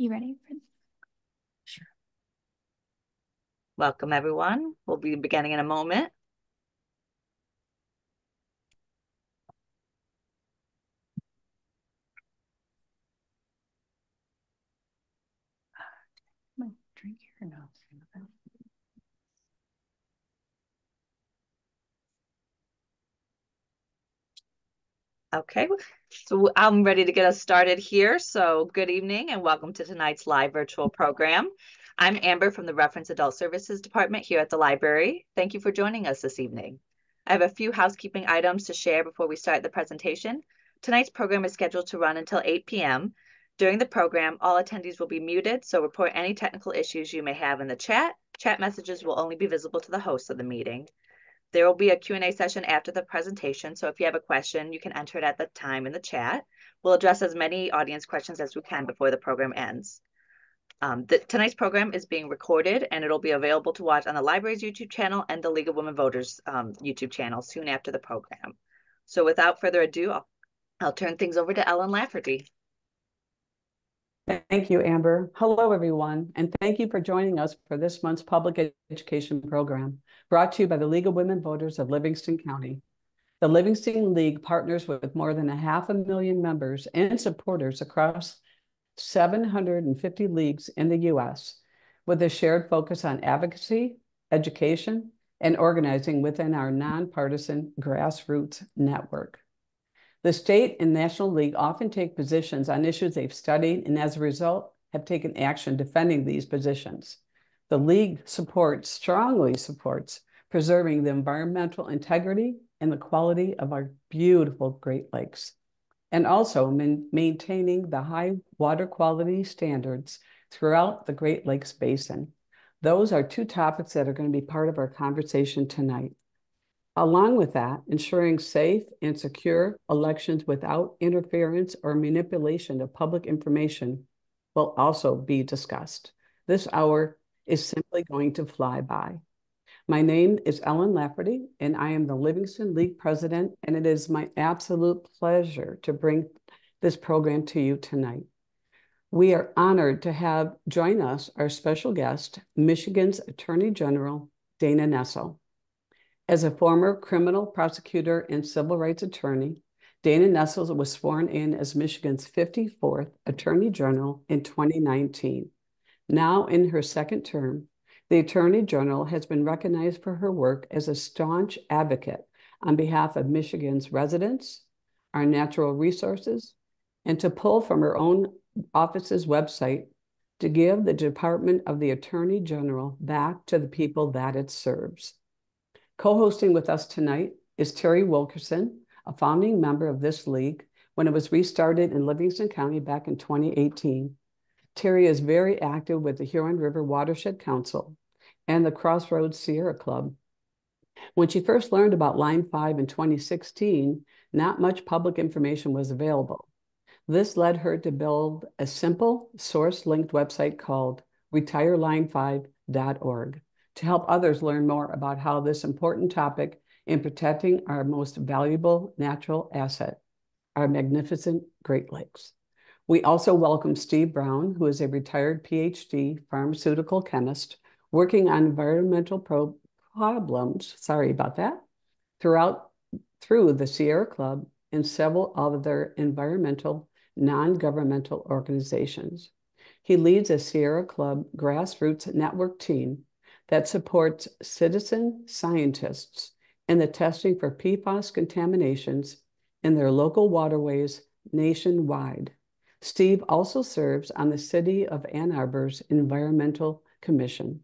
You ready? Sure. Welcome, everyone. We'll be beginning in a moment. My drink here? No. Okay, so I'm ready to get us started here. So good evening and welcome to tonight's live virtual program. I'm Amber from the Reference Adult Services Department here at the library. Thank you for joining us this evening. I have a few housekeeping items to share before we start the presentation. Tonight's program is scheduled to run until 8 p.m. During the program, all attendees will be muted, so report any technical issues you may have in the chat. Chat messages will only be visible to the host of the meeting. There will be a Q&A session after the presentation, so if you have a question, you can enter it at the time in the chat. We'll address as many audience questions as we can before the program ends. Tonight's program is being recorded, and it'll be available to watch on the library's YouTube channel and the League of Women Voters YouTube channel soon after the program. So without further ado, I'll turn things over to Ellen Lafferty. Thank you, Amber. Hello, everyone, and thank you for joining us for this month's public education program, brought to you by the League of Women Voters of Livingston County. The Livingston League partners with more than 500,000 members and supporters across 750 leagues in the U.S., with a shared focus on advocacy, education, and organizing within our nonpartisan grassroots network. The state and national league often take positions on issues they've studied and as a result have taken action defending these positions. The league strongly supports preserving the environmental integrity and the quality of our beautiful Great Lakes, and also maintaining the high water quality standards throughout the Great Lakes Basin. Those are two topics that are going to be part of our conversation tonight. Along with that, ensuring safe and secure elections without interference or manipulation of public information will also be discussed. This hour is simply going to fly by. My name is Ellen Lafferty, and I am the Livingston League President, and it is my absolute pleasure to bring this program to you tonight. We are honored to have join us our special guest, Michigan's Attorney General Dana Nessel. As a former criminal prosecutor and civil rights attorney, Dana Nessel was sworn in as Michigan's 54th Attorney General in 2019. Now in her second term, the Attorney General has been recognized for her work as a staunch advocate on behalf of Michigan's residents, our natural resources, and to pull from her own office's website to give the Department of the Attorney General back to the people that it serves. Co-hosting with us tonight is Terri Wilkerson, a founding member of this league when it was restarted in Livingston County back in 2018. Terri is very active with the Huron River Watershed Council and the Crossroads Sierra Club. When she first learned about Line 5 in 2016, not much public information was available. This led her to build a simple source-linked website called retireline5.org. to help others learn more about how this important topic in protecting our most valuable natural asset, our magnificent Great Lakes. We also welcome Steve Brown, who is a retired PhD pharmaceutical chemist working on environmental problems, sorry about that, through the Sierra Club and several other environmental non-governmental organizations. He leads a Sierra Club grassroots network team that supports citizen scientists in the testing for PFAS contaminations in their local waterways nationwide. Steve also serves on the City of Ann Arbor's Environmental Commission.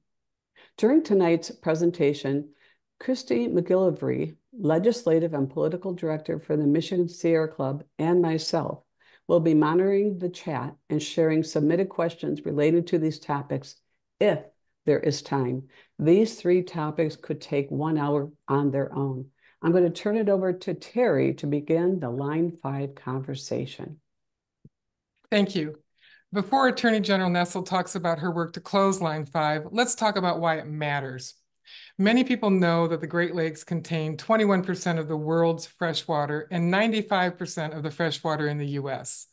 During tonight's presentation, Christy McGillivray, Legislative and Political Director for the Michigan Sierra Club, and myself will be monitoring the chat and sharing submitted questions related to these topics if there is time. These three topics could take 1 hour on their own. I'm going to turn it over to Terri to begin the Line 5 conversation. Thank you. Before Attorney General Nessel talks about her work to close Line 5, let's talk about why it matters. Many people know that the Great Lakes contain 21% of the world's freshwater and 95% of the freshwater in the U.S.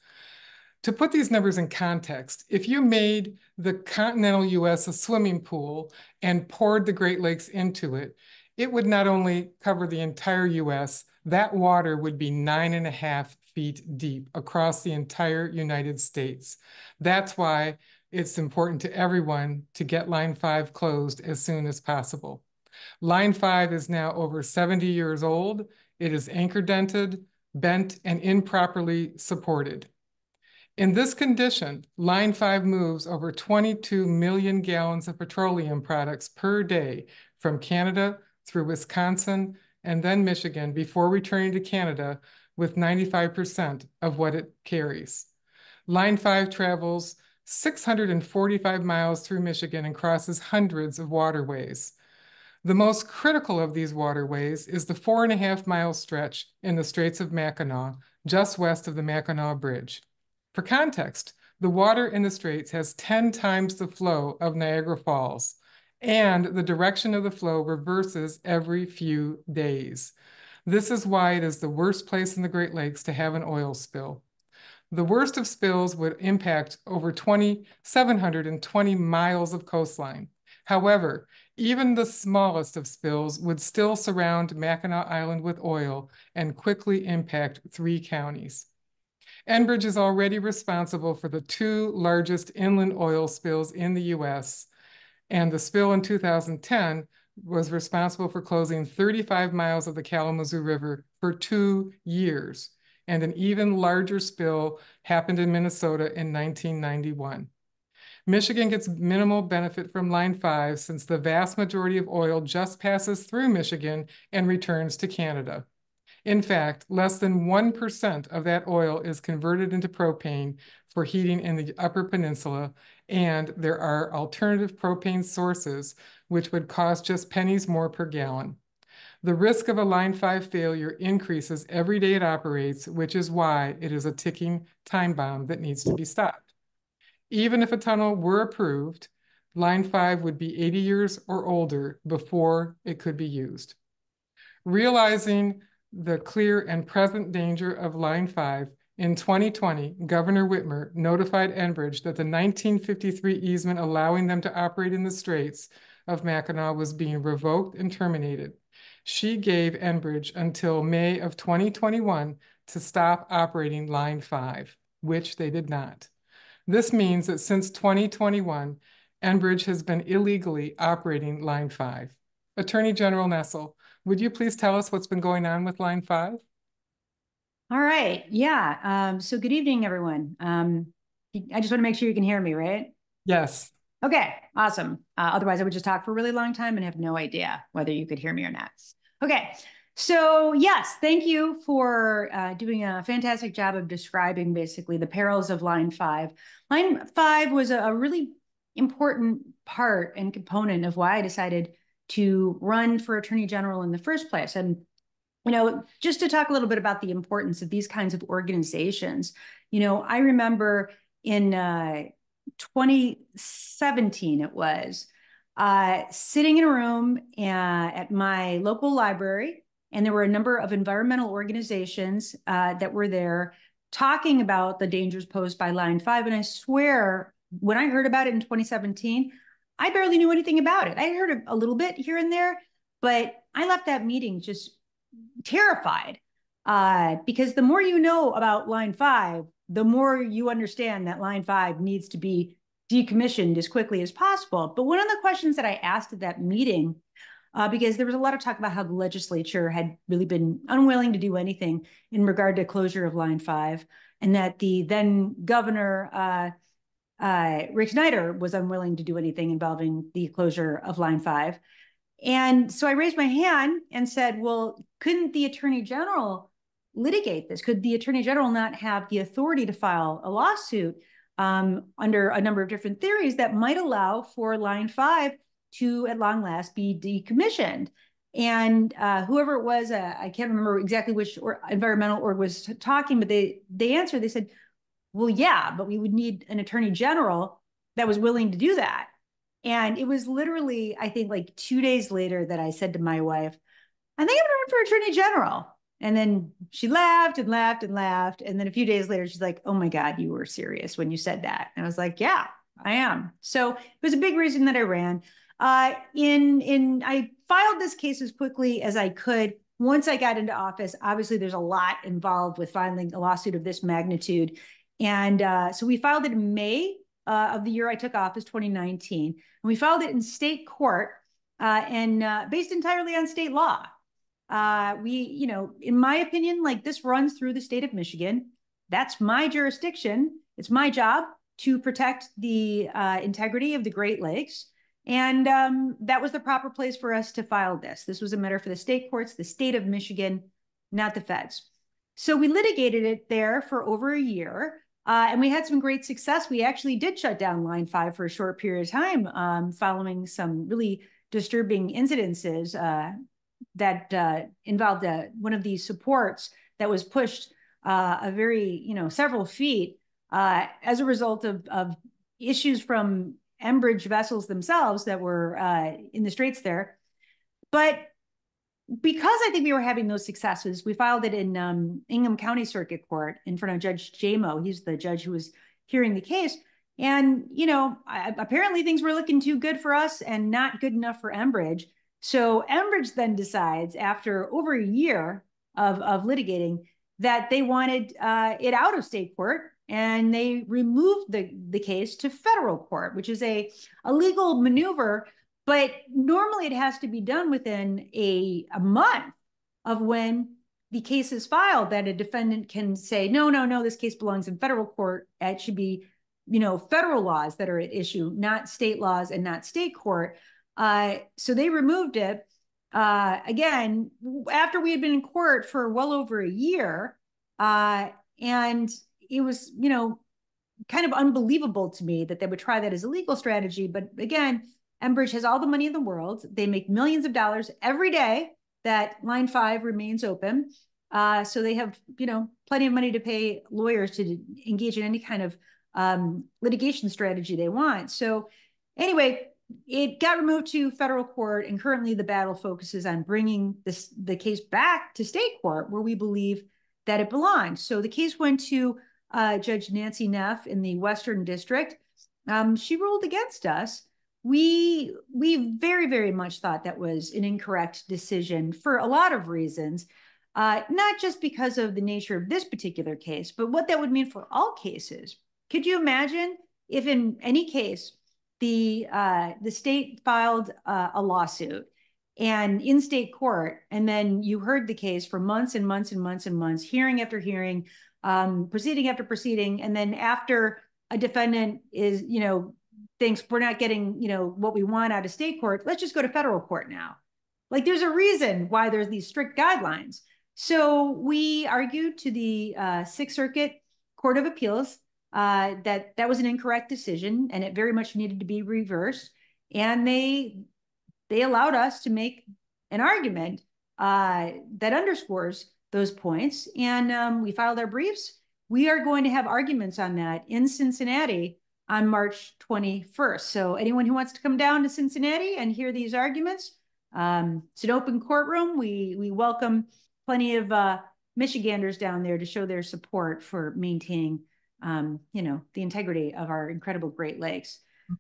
To put these numbers in context, if you made the continental US a swimming pool and poured the Great Lakes into it, it would not only cover the entire US, that water would be 9.5 feet deep across the entire United States. That's why it's important to everyone to get Line 5 closed as soon as possible. Line 5 is now over 70 years old. It is anchor dented, bent, and improperly supported. In this condition, Line 5 moves over 22 million gallons of petroleum products per day from Canada through Wisconsin and then Michigan before returning to Canada with 95% of what it carries. Line 5 travels 645 miles through Michigan and crosses hundreds of waterways. The most critical of these waterways is the 4.5-mile stretch in the Straits of Mackinac, just west of the Mackinac Bridge. For context, the water in the Straits has 10 times the flow of Niagara Falls, and the direction of the flow reverses every few days. This is why it is the worst place in the Great Lakes to have an oil spill. The worst of spills would impact over 720 miles of coastline. However, even the smallest of spills would still surround Mackinac Island with oil and quickly impact 3 counties. Enbridge is already responsible for the 2 largest inland oil spills in the US, and the spill in 2010 was responsible for closing 35 miles of the Kalamazoo River for 2 years, and an even larger spill happened in Minnesota in 1991. Michigan gets minimal benefit from Line 5 since the vast majority of oil just passes through Michigan and returns to Canada. In fact, less than 1% of that oil is converted into propane for heating in the Upper Peninsula, and there are alternative propane sources which would cost just pennies more per gallon. The risk of a Line 5 failure increases every day it operates, which is why it is a ticking time bomb that needs to be stopped. Even if a tunnel were approved, Line 5 would be 80 years or older before it could be used. Realizing the clear and present danger of Line 5, in 2020, Governor Whitmer notified Enbridge that the 1953 easement allowing them to operate in the Straits of Mackinac was being revoked and terminated. She gave Enbridge until May of 2021 to stop operating Line 5, which they did not. This means that since 2021, Enbridge has been illegally operating Line 5. Attorney General Nessel, would you please tell us what's been going on with Line 5? All right. Yeah. So good evening, everyone. I just want to make sure you can hear me, right? Yes. Okay, awesome. Otherwise, I would just talk for a really long time and have no idea whether you could hear me or not. Okay, so yes, thank you for doing a fantastic job of describing basically the perils of Line 5. Line 5 was a really important part and component of why I decided to run for Attorney General in the first place. And, you know, just to talk a little bit about the importance of these kinds of organizations, you know, I remember in 2017, it was, sitting in a room at my local library, and there were a number of environmental organizations that were there talking about the dangers posed by Line 5. And I swear, when I heard about it in 2017, I barely knew anything about it. I heard a little bit here and there, but I left that meeting just terrified because the more you know about Line 5, the more you understand that Line 5 needs to be decommissioned as quickly as possible. But one of the questions that I asked at that meeting, because there was a lot of talk about how the legislature had really been unwilling to do anything in regard to closure of Line 5, and that the then governor, Rick Snyder, was unwilling to do anything involving the closure of Line 5. And so I raised my hand and said, well, couldn't the Attorney General litigate this? Could the Attorney General not have the authority to file a lawsuit under a number of different theories that might allow for Line 5 to, at long last, be decommissioned? And whoever it was, I can't remember exactly which environmental org was talking, but they answered, they said, well, yeah, but we would need an Attorney General that was willing to do that. And it was literally, I think, like 2 days later that I said to my wife, I think I'm going to run for Attorney General. And then she laughed and laughed and laughed. And then a few days later, she's like, oh my God, you were serious when you said that. And I was like, yeah, I am. So it was a big reason that I ran. I filed this case as quickly as I could. Once I got into office, obviously there's a lot involved with filing a lawsuit of this magnitude. And so we filed it in May of the year I took office, 2019. And we filed it in state court and based entirely on state law. In my opinion, like this runs through the state of Michigan. That's my jurisdiction. It's my job to protect the integrity of the Great Lakes. And that was the proper place for us to file this. This was a matter for the state courts, the state of Michigan, not the feds. So we litigated it there for over a year. And we had some great success. We actually did shut down Line 5 for a short period of time following some really disturbing incidences that involved one of these supports that was pushed several feet as a result of issues from Enbridge vessels themselves that were in the straits there. But because I think we were having those successes, we filed it in Ingham County Circuit Court in front of Judge Jamo. He's the judge who was hearing the case. And, apparently things were looking too good for us and not good enough for Enbridge. So Enbridge then decides, after over a year of litigating, that they wanted it out of state court, and they removed the case to federal court, which is a legal maneuver. But normally it has to be done within a month of when the case is filed, that a defendant can say, no, this case belongs in federal court. It should be, federal laws that are at issue, not state laws and not state court. So they removed it again after we had been in court for well over a year. And it was, kind of unbelievable to me that they would try that as a legal strategy. But again, Enbridge has all the money in the world. They make millions of dollars every day that Line 5 remains open. So they have, plenty of money to pay lawyers to engage in any kind of litigation strategy they want. So anyway, it got removed to federal court, and currently the battle focuses on bringing the case back to state court, where we believe that it belongs. So the case went to Judge Nancy Neff in the Western District. She ruled against us. We very, very much thought that was an incorrect decision for a lot of reasons, not just because of the nature of this particular case, but what that would mean for all cases. Could you imagine if in any case the state filed a lawsuit and in state court, and then you heard the case for months and months and months and months, hearing after hearing, proceeding after proceeding, and then after a defendant is, thinks we're not getting, what we want out of state court, let's just go to federal court now. Like, there's a reason why there's these strict guidelines. So we argued to the Sixth Circuit Court of Appeals that was an incorrect decision, and it very much needed to be reversed. And they allowed us to make an argument that underscores those points. And we filed our briefs. We are going to have arguments on that in Cincinnati on March 21st. So anyone who wants to come down to Cincinnati and hear these arguments, it's an open courtroom. We welcome plenty of Michiganders down there to show their support for maintaining, the integrity of our incredible Great Lakes.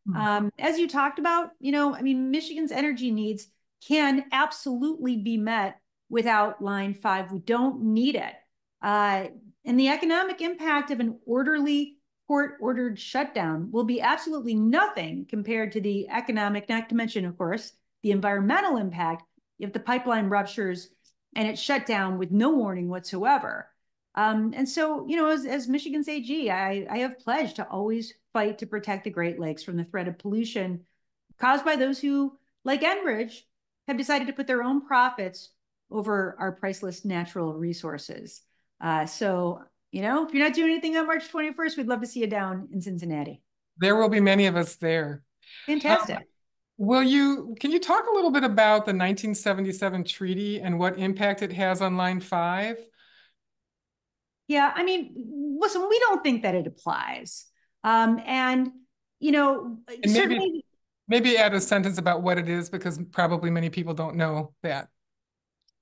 Mm-hmm. As you talked about, Michigan's energy needs can absolutely be met without Line 5. We don't need it. And the economic impact of an orderly court-ordered shutdown will be absolutely nothing compared to the economic, not to mention, of course, the environmental impact if the pipeline ruptures and it's shut down with no warning whatsoever. And so, as Michigan's AG, I have pledged to always fight to protect the Great Lakes from the threat of pollution caused by those who, like Enbridge, have decided to put their own profits over our priceless natural resources. So, if you're not doing anything on March 21st, we'd love to see you down in Cincinnati. There will be many of us there. Fantastic. Can you talk a little bit about the 1977 treaty and what impact it has on Line 5? Yeah, listen, we don't think that it applies. And certainly... Maybe add a sentence about what it is, because probably many people don't know that.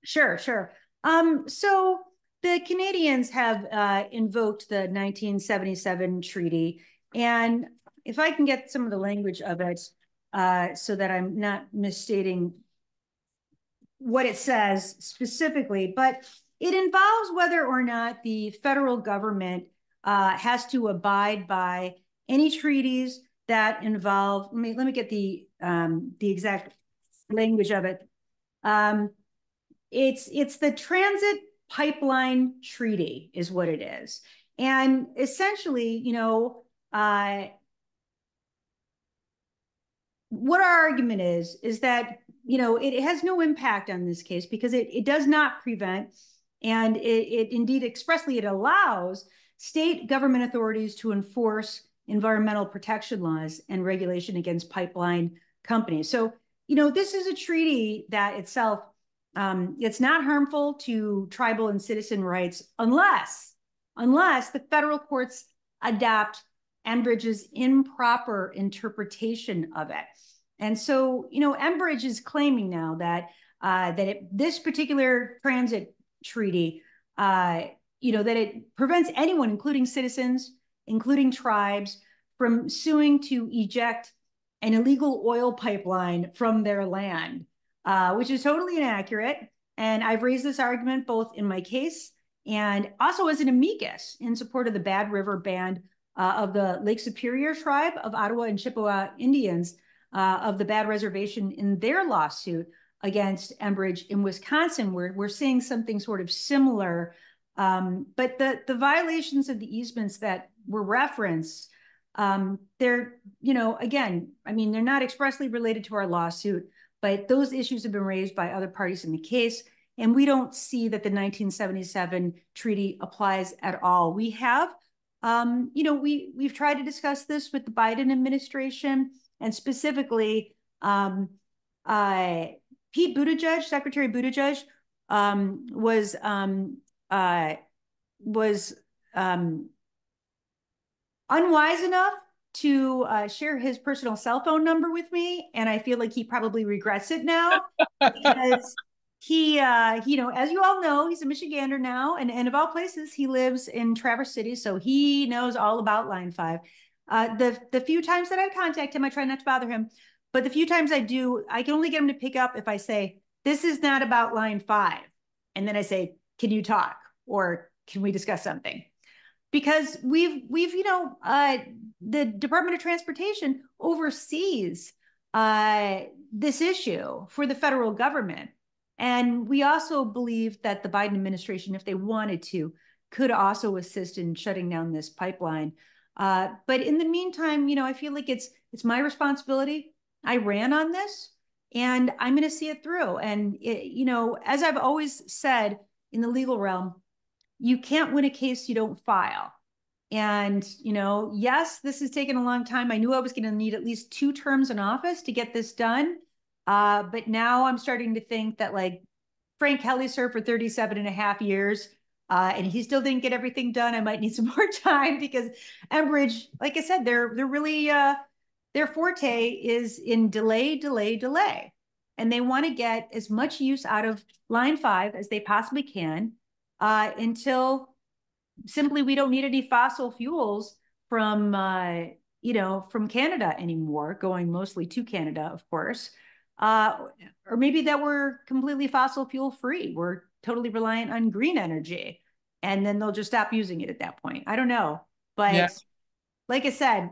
Sure. So the Canadians have invoked the 1977 treaty, and if I can get some of the language of it so that I'm not misstating what it says specifically, but it involves whether or not the federal government has to abide by any treaties that involve, let me get the exact language of it. It's the Transit Pipeline Treaty is what it is. And essentially, you know, what our argument is that, you know, it has no impact on this case because it does not prevent, and it indeed expressly, it allows state government authorities to enforce environmental protection laws and regulation against pipeline companies. So, you know, this is a treaty that itself, it's not harmful to tribal and citizen rights unless the federal courts adopt Enbridge's improper interpretation of it. And so, you know, Enbridge is claiming now that this particular transit treaty, you know, that it prevents anyone, including citizens, including tribes, from suing to eject an illegal oil pipeline from their land, which is totally inaccurate. And I've raised this argument both in my case and also as an amicus in support of the Bad River Band of the Lake Superior tribe of Ottawa and Chippewa Indians of the Bad Reservation in their lawsuit against Enbridge in Wisconsin. We're seeing something sort of similar, but the violations of the easements that were referenced, they're, you know, again, I mean, they're not expressly related to our lawsuit, but those issues have been raised by other parties in the case, and we don't see that the 1977 treaty applies at all. We have, you know, we've tried to discuss this with the Biden administration, and specifically, Pete Buttigieg, Secretary Buttigieg, was unwise enough to share his personal cell phone number with me, and I feel like he probably regrets it now because he, you know, as you all know, he's a Michigander now, and of all places, he lives in Traverse City, so he knows all about Line 5. The few times that I contact him, I try not to bother him, but the few times I do, I can only get him to pick up if I say, this is not about Line 5. And then I say, can you talk? Or can we discuss something? Because we've you know, the Department of Transportation oversees this issue for the federal government. And we also believe that the Biden administration, if they wanted to, could also assist in shutting down this pipeline. But in the meantime, you know, I feel like it's my responsibility. I ran on this, and I'm going to see it through. And you know, as I've always said in the legal realm, you can't win a case you don't file. And you know, yes, this has taken a long time. I knew I was going to need at least 2 terms in office to get this done. But now I'm starting to think that, like, Frank Kelly served for 37.5 years. And he still didn't get everything done. I might need some more time because Enbridge, like I said, they're really, their forte is in delay. And they want to get as much use out of Line 5 as they possibly can until simply we don't need any fossil fuels from, you know, from Canada anymore, going mostly to Canada, of course. Or maybe that we're completely fossil fuel free. We're totally reliant on green energy, and then they'll just stop using it at that point. I don't know, but yeah, like I said,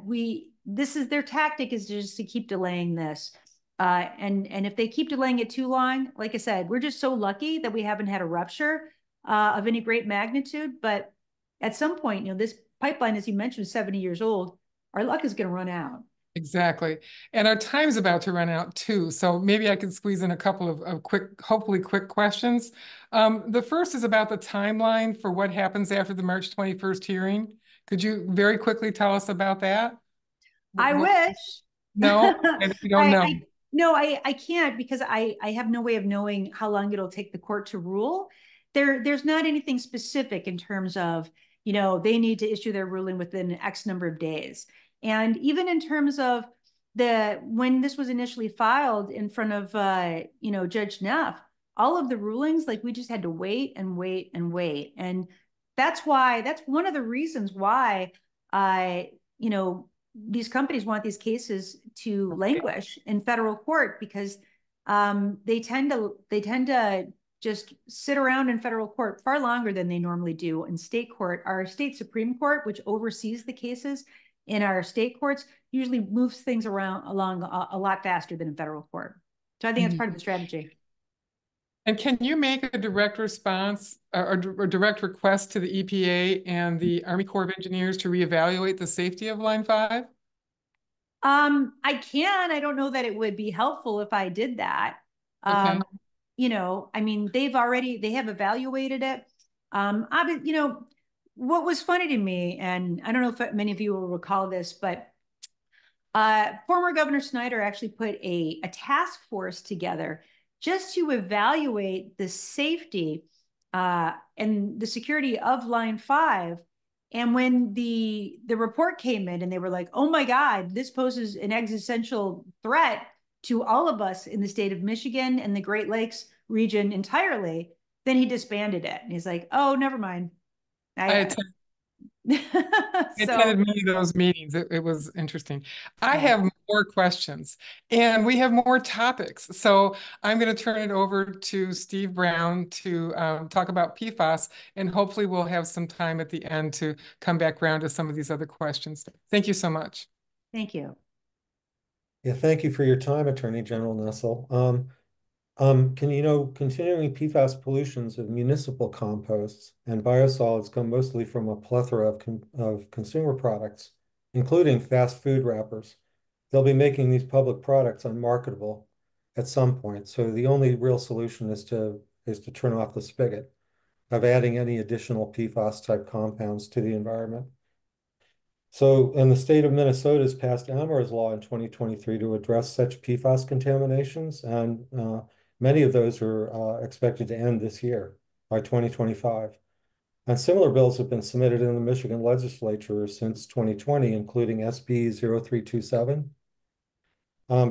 this is their tactic, is just to keep delaying this. And if they keep delaying it too long, like I said, we're just so lucky that we haven't had a rupture of any great magnitude. But at some point, you know, this pipeline, as you mentioned, is 70 years old. Our luck is going to run out. Exactly. And our time's about to run out too. So maybe I can squeeze in a couple of quick, hopefully quick questions. The first is about the timeline for what happens after the March 21st hearing. Could you very quickly tell us about that? I wish. No, you don't know. No, I can't, because I have no way of knowing how long it'll take the court to rule. There's not anything specific in terms of, you know, they need to issue their ruling within X number of days. And even in terms of when this was initially filed in front of, you know, Judge Neff, all of the rulings, like we just had to wait and wait and wait. And that's one of the reasons why you know, these companies want these cases to languish in federal court, because they tend to just sit around in federal court far longer than they normally do in state court. Our state Supreme Court, which oversees the cases in our state courts, usually moves things along a lot faster than in federal court. So I think that's part of the strategy. And can you make a direct response or direct request to the EPA and the Army Corps of Engineers to reevaluate the safety of Line 5? I can. I don't know that it would be helpful if I did that. Okay. You know, I mean, they have evaluated it. You know, what was funny to me, and I don't know if many of you will recall this, but former Governor Snyder actually put a task force together just to evaluate the safety and the security of Line 5. And when the report came in and they were like, oh my God, this poses an existential threat to all of us in the state of Michigan and the Great Lakes region entirely, then he disbanded it. And he's like, oh, never mind. I attended many of those meetings. It was interesting. I have more questions and we have more topics. So I'm going to turn it over to Steve Brown to talk about PFAS, and hopefully we'll have some time at the end to come back around to some of these other questions. Thank you so much. Thank you. Yeah, thank you for your time, Attorney General Nessel. Continuing PFAS pollutions of municipal composts and biosolids come mostly from a plethora of consumer products, including fast food wrappers. They'll be making these public products unmarketable at some point. So the only real solution is to turn off the spigot of adding any additional PFAS type compounds to the environment. So, and the state of Minnesota has passed Amber's law in 2023 to address such PFAS contaminations, and many of those are expected to end this year by 2025. And similar bills have been submitted in the Michigan legislature since 2020, including SB 0327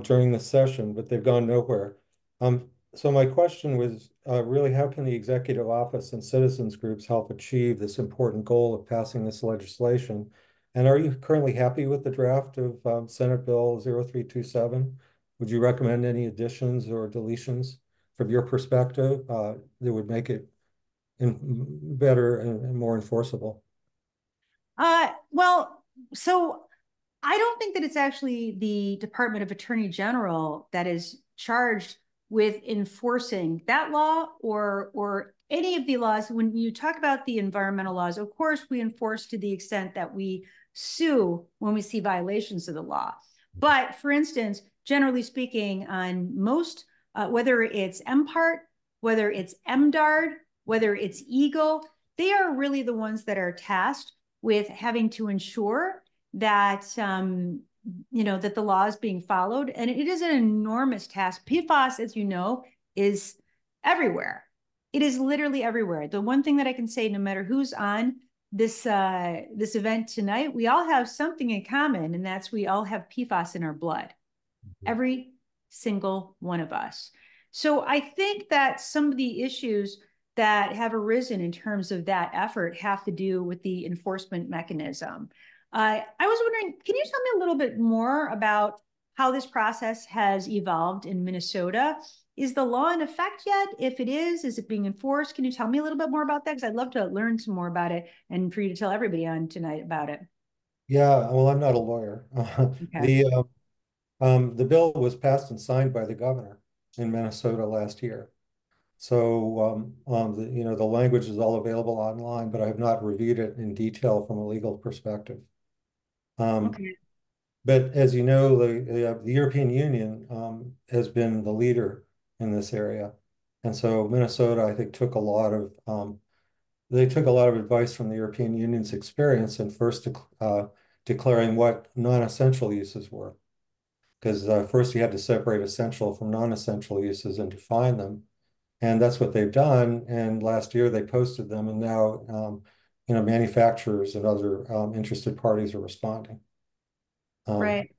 during this session, but they've gone nowhere. So my question was really, how can the executive office and citizens groups help achieve this important goal of passing this legislation? And are you currently happy with the draft of Senate Bill 0327? Would you recommend any additions or deletions from your perspective that would make it better and more enforceable? Well, so I don't think that it's actually the Department of Attorney General that is charged with enforcing that law or any of the laws. When you talk about the environmental laws, of course, we enforce to the extent that we sue when we see violations of the law. But for instance, generally speaking, on most, whether it's MPART, whether it's MDARD, whether it's EGLE, they are really the ones that are tasked with having to ensure that that the law is being followed. And it is an enormous task. PFAS, as you know, is everywhere. It is literally everywhere. The one thing that I can say, no matter who's on this event tonight, we all have something in common, and that's we all have PFAS in our blood. Every single one of us. So I think that some of the issues that have arisen in terms of that effort have to do with the enforcement mechanism. I was wondering, can you tell me a little bit more about how this process has evolved in Minnesota? Is the law in effect yet? If it is it being enforced? Can you tell me a little bit more about that? Because I'd love to learn some more about it and for you to tell everybody on tonight about it. Yeah, well, I'm not a lawyer. Okay. The bill was passed and signed by the governor in Minnesota last year. So the language is all available online, but I have not reviewed it in detail from a legal perspective. Okay. But as you know, the European Union has been the leader in this area, and so Minnesota, I think, took a lot of advice from the European Union's experience in first declaring what non-essential uses were, because first you had to separate essential from non-essential uses and define them, and that's what they've done. And last year they posted them, and now manufacturers and other interested parties are responding. Right.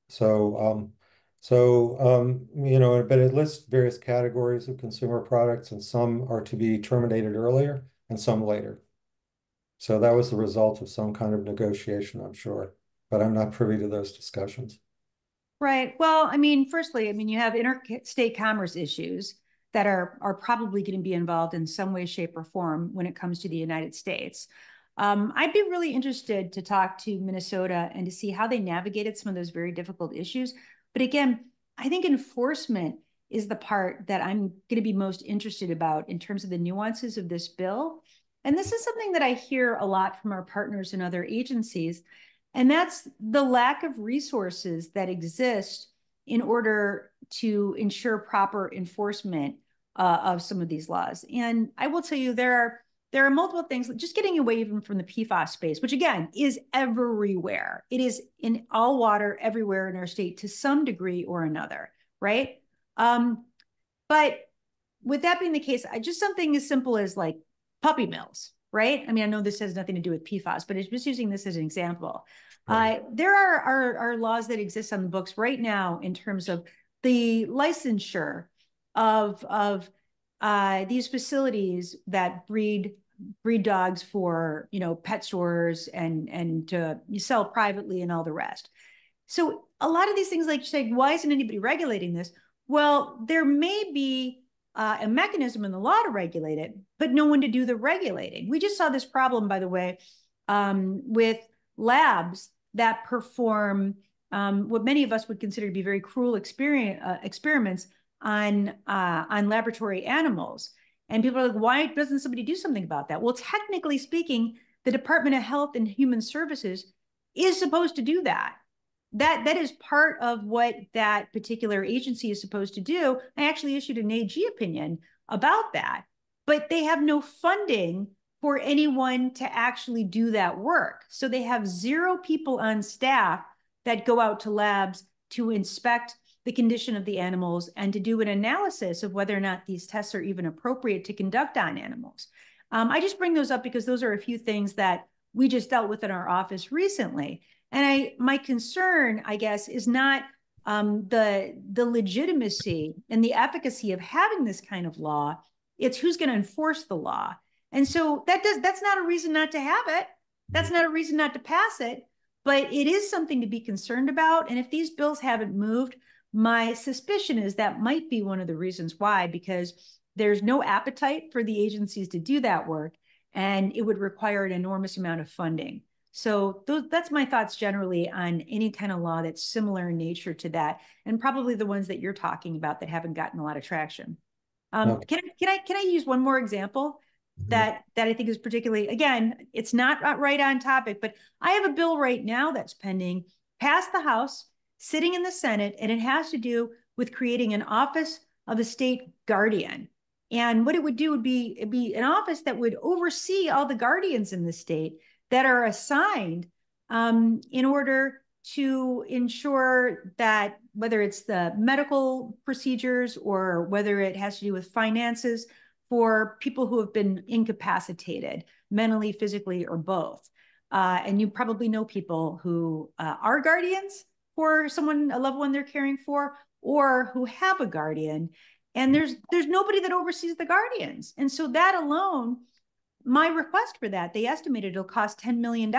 So So, but it lists various categories of consumer products, and some are to be terminated earlier and some later. So that was the result of some kind of negotiation, I'm sure, but I'm not privy to those discussions. Right. Well, I mean, firstly, I mean, you have interstate commerce issues that are probably going to be involved in some way, shape, or form when it comes to the United States. I'd be really interested to talk to Minnesota and to see how they navigated some of those very difficult issues. But again, I think enforcement is the part that I'm going to be most interested about in terms of the nuances of this bill. And this is something that I hear a lot from our partners in other agencies. And that's the lack of resources that exist in order to ensure proper enforcement of some of these laws. And I will tell you, there are multiple things, just getting away even from the PFAS space, which again is everywhere. It is in all water everywhere in our state to some degree or another, right? But with that being the case, just something as simple as like puppy mills, right? I mean, I know this has nothing to do with PFAS, but it's just using this as an example. Right. There are laws that exist on the books right now in terms of the licensure of these facilities that breed dogs for, pet stores and you sell privately and all the rest. So a lot of these things, like you say, why isn't anybody regulating this? Well, there may be a mechanism in the law to regulate it, but no one to do the regulating. We just saw this problem, by the way, with labs that perform what many of us would consider to be very cruel experiments on laboratory animals. And people are like, why doesn't somebody do something about that? Well, technically speaking, the Department of Health and Human Services is supposed to do that. That is part of what that particular agency is supposed to do. I actually issued an AG opinion about that, but they have no funding for anyone to actually do that work. So they have 0 people on staff that go out to labs to inspect the condition of the animals and to do an analysis of whether or not these tests are even appropriate to conduct on animals. I just bring those up because those are a few things that we just dealt with in our office recently. And my concern, I guess, is not the legitimacy and the efficacy of having this kind of law. It's who's going to enforce the law. And so that's not a reason not to have it. That's not a reason not to pass it, but it is something to be concerned about. And if these bills haven't moved, my suspicion is that might be one of the reasons why, because there's no appetite for the agencies to do that work, and it would require an enormous amount of funding. So that's my thoughts generally on any kind of law that's similar in nature to that, and probably the ones that you're talking about that haven't gotten a lot of traction. Okay. Can I use one more example that I think is particularly, again, it's not right on topic, but I have a bill right now that's pending, passed the House, sitting in the Senate, and it has to do with creating an office of a state guardian. And what it would do would be, it'd be an office that would oversee all the guardians in the state that are assigned in order to ensure that whether it's the medical procedures or whether it has to do with finances for people who have been incapacitated mentally, physically, or both. And you probably know people who are guardians for someone, a loved one they're caring for, or who have a guardian. And there's nobody that oversees the guardians. And so that alone, my request for that, they estimated it'll cost $10 million.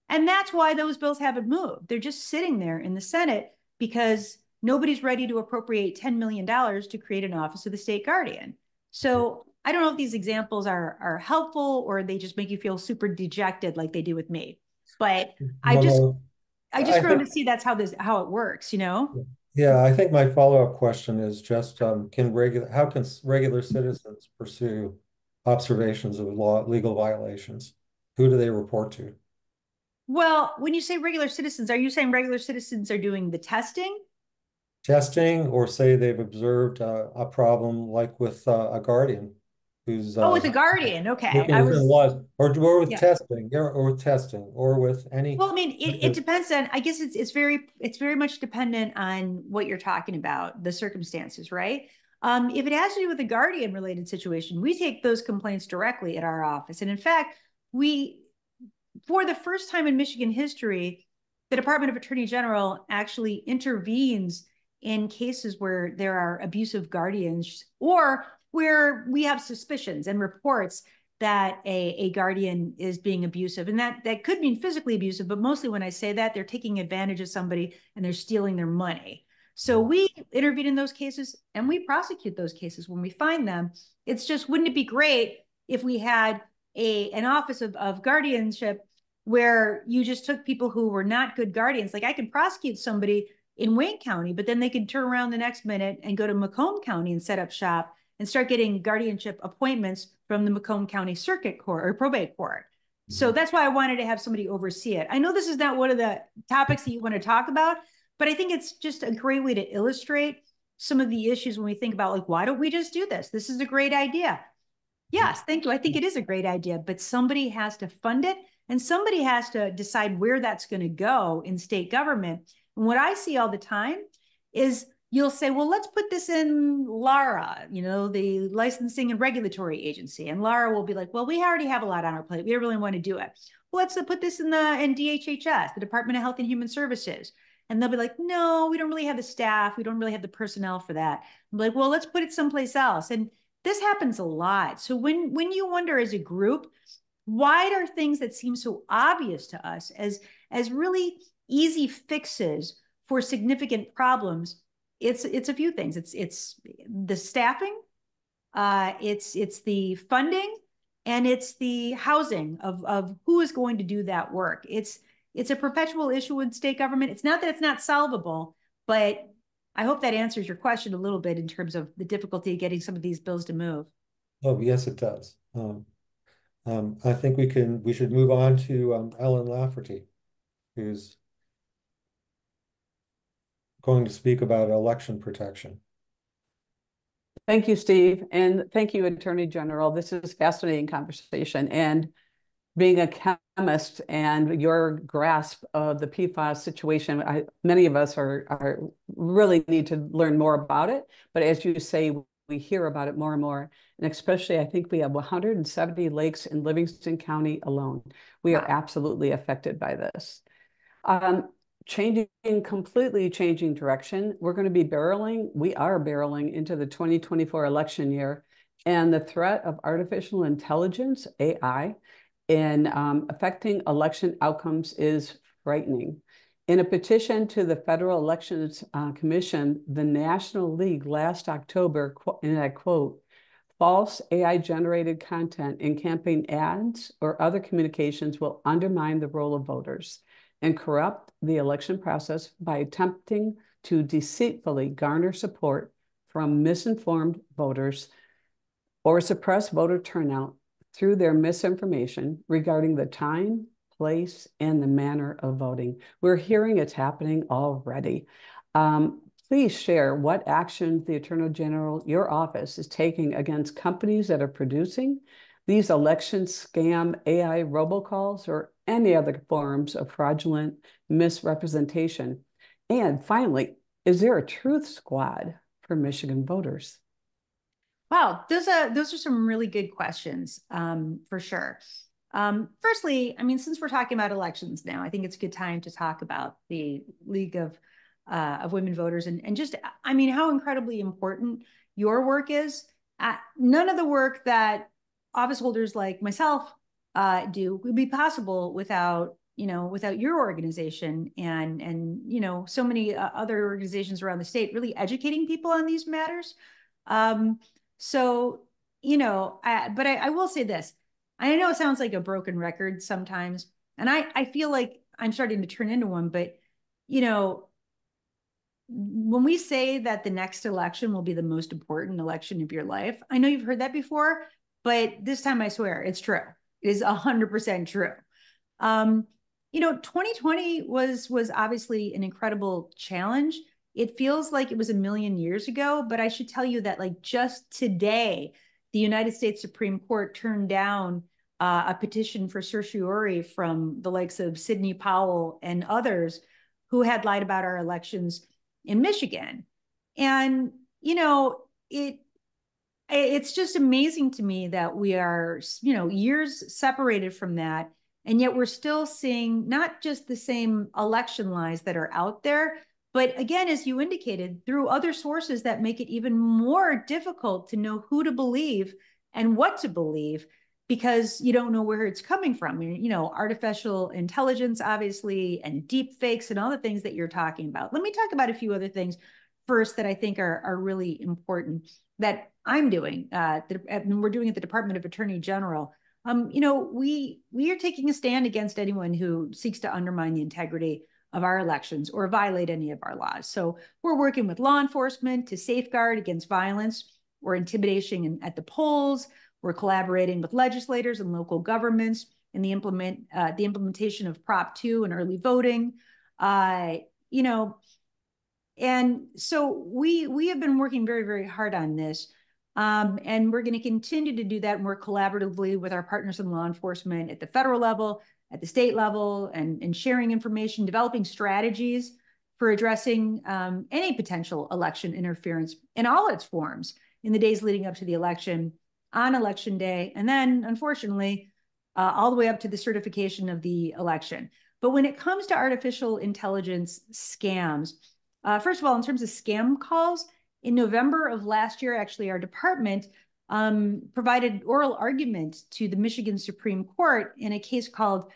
And that's why those bills haven't moved. They're just sitting there in the Senate because nobody's ready to appropriate $10 million to create an office of the state guardian. So I don't know if these examples are helpful or they just make you feel super dejected like they do with me. But I just wanted to see that's how it works, Yeah, I think my follow-up question is just how can regular citizens pursue observations of legal violations? Who do they report to? Well, when you say regular citizens, are you saying regular citizens are doing the testing? Testing, or say they've observed a problem like with a guardian who's with a guardian. Okay. or with testing, or with any. Well, I mean, it depends on, I guess it's very much dependent on what you're talking about, the circumstances, right? If it has to do with a guardian related situation, we take those complaints directly at our office. And in fact, for the first time in Michigan history, the Department of Attorney General actually intervenes in cases where there are abusive guardians or where we have suspicions and reports that a guardian is being abusive. And that could mean physically abusive, but mostly when I say that, they're taking advantage of somebody and they're stealing their money. So we intervene in those cases and we prosecute those cases when we find them. It's just, wouldn't it be great if we had an office of guardianship where you just took people who were not good guardians? Like, I could prosecute somebody in Wayne County, but then they could turn around the next minute and go to Macomb County and set up shop and start getting guardianship appointments from the Macomb County Circuit Court or Probate Court. So that's why I wanted to have somebody oversee it. I know this is not one of the topics that you want to talk about, but I think it's just a great way to illustrate some of the issues when we think about, like, why don't we just do this? This is a great idea. Yes, thank you. I think it is a great idea, but somebody has to fund it and somebody has to decide where that's going to go in state government. And what I see all the time is you'll say, well, let's put this in LARA, the licensing and regulatory agency. And LARA will be like, well, we already have a lot on our plate. We don't really want to do it. Well, let's put this in DHHS, the Department of Health and Human Services. And they'll be like, no, we don't really have the staff. We don't really have the personnel for that. I'm like, well, let's put it someplace else. And this happens a lot. So when you wonder as a group, why are things that seem so obvious to us as really easy fixes for significant problems? It's a few things. It's the staffing, it's the funding, and it's the housing of who is going to do that work. It's a perpetual issue in state government. It's not that it's not solvable, but I hope that answers your question a little bit in terms of the difficulty of getting some of these bills to move. Oh, yes, it does. I think we should move on to Ellen Lafferty, who's going to speak about election protection. Thank you, Steve. And thank you, Attorney General. This is a fascinating conversation. And being a chemist and your grasp of the PFAS situation, many of us are really need to learn more about it. But as you say, we hear about it more and more. And especially, I think we have 170 lakes in Livingston County alone. We are absolutely affected by this. Completely changing direction. We are barreling into the 2024 election year. And the threat of artificial intelligence, AI, in affecting election outcomes is frightening. In a petition to the Federal Elections Commission, the National League last October, and I quote, "False AI-generated content in campaign ads or other communications will undermine the role of voters and corrupt the election process by attempting to deceitfully garner support from misinformed voters or suppress voter turnout through their misinformation regarding the time, place, and the manner of voting." We're hearing it's happening already. Please share what action the Attorney General, your office, is taking against companies that are producing these election scam AI robocalls or any other forms of fraudulent misrepresentation. And finally, is there a truth squad for Michigan voters? Wow, those are some really good questions, for sure. Firstly, I mean, since we're talking about elections now, I think it's a good time to talk about the League of Women Voters and just, I mean, how incredibly important your work is. None of the work that office holders like myself do would be possible without your organization and so many other organizations around the state really educating people on these matters. So, but I will say this. I know it sounds like a broken record sometimes, and I feel like I'm starting to turn into one, but, when we say that the next election will be the most important election of your life, I know you've heard that before, but this time I swear it's true. It is 100% true. 2020 was obviously an incredible challenge. It feels like it was a million years ago, but I should tell you that, like, just today, the United States Supreme Court turned down a petition for certiorari from the likes of Sidney Powell and others who had lied about our elections in Michigan. And, it's just amazing to me that we are, years separated from that. And yet we're still seeing not just the same election lies that are out there, But again, as you indicated, through other sources that make it even more difficult to know who to believe and what to believe, because you don't know where it's coming from. You know, artificial intelligence, obviously, and deep fakes and all the things that you're talking about. Let me talk about a few other things first that I think are really important that I'm doing, and we're doing at the Department of Attorney General. You know, we are taking a stand against anyone who seeks to undermine the integrity of our elections or violate any of our laws. So we're working with law enforcement to safeguard against violence or intimidation at the polls. We're collaborating with legislators and local governments in the implementation of Prop 2 and early voting. You know, and so we have been working very, very hard on this. And we're going to continue to do that and work collaboratively with our partners in law enforcement at the federal level, at the state level, and sharing information, developing strategies for addressing any potential election interference in all its forms in the days leading up to the election, on election day, and then, unfortunately, all the way up to the certification of the election. But when it comes to artificial intelligence scams, first of all, in terms of scam calls, in November of last year, actually, our department provided oral argument to the Michigan Supreme Court in a case called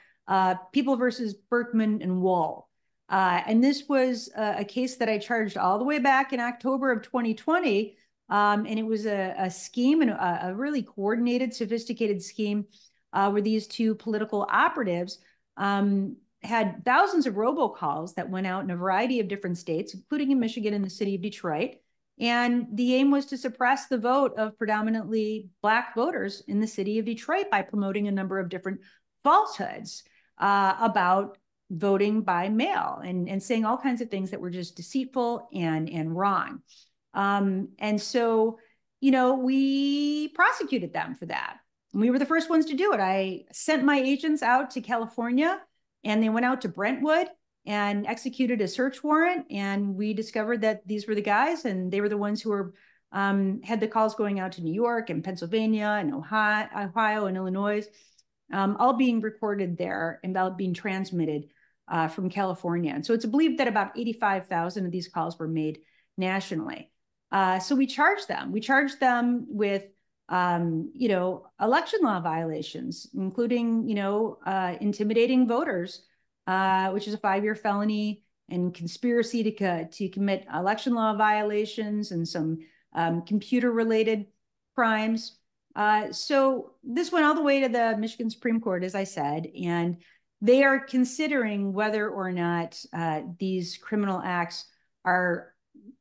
People versus Berkman and Wohl. And this was a case that I charged all the way back in October of 2020. And it was a scheme, and a really coordinated, sophisticated scheme where these two political operatives had thousands of robocalls that went out in a variety of different states, including in Michigan and the city of Detroit. And the aim was to suppress the vote of predominantly Black voters in the city of Detroit by promoting a number of different falsehoods about voting by mail and saying all kinds of things that were just deceitful and wrong. And so, you know, we prosecuted them for that. And we were the first ones to do it. I sent my agents out to California, and they went out to Brentwood and executed a search warrant. And we discovered that these were the guys, and they were the ones who were had the calls going out to New York and Pennsylvania and Ohio and Illinois, all being recorded there and all being transmitted from California. And so it's believed that about 85,000 of these calls were made nationally. So we charged them. We charged them with, you know, election law violations, including, you know, intimidating voters, which is a 5-year felony, and conspiracy to commit election law violations and some computer-related crimes. So this went all the way to the Michigan Supreme Court, as I said, and they are considering whether or not these criminal acts are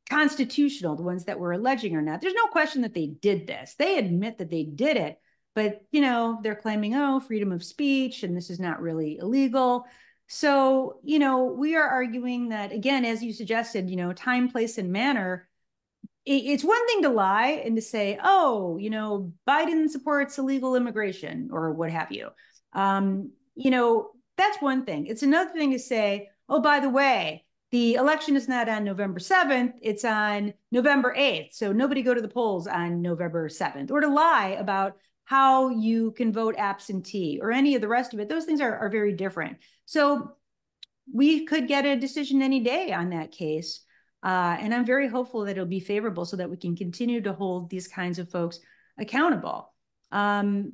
constitutional, the ones that we're alleging or not. There's no question that they did this. They admit that they did it, but, you know, they're claiming, oh, freedom of speech, and this is not really illegal. So, you know, we are arguing that, again, as you suggested, you know, time, place, and manner. It's one thing to lie and to say, oh, you know, Biden supports illegal immigration or what have you. You know, that's one thing. It's another thing to say, oh, by the way, the election is not on November 7th, it's on November 8th. So nobody go to the polls on November 7th, or to lie about how you can vote absentee or any of the rest of it. Those things are very different. So we could get a decision any day on that case. And I'm very hopeful that it'll be favorable so that we can continue to hold these kinds of folks accountable. And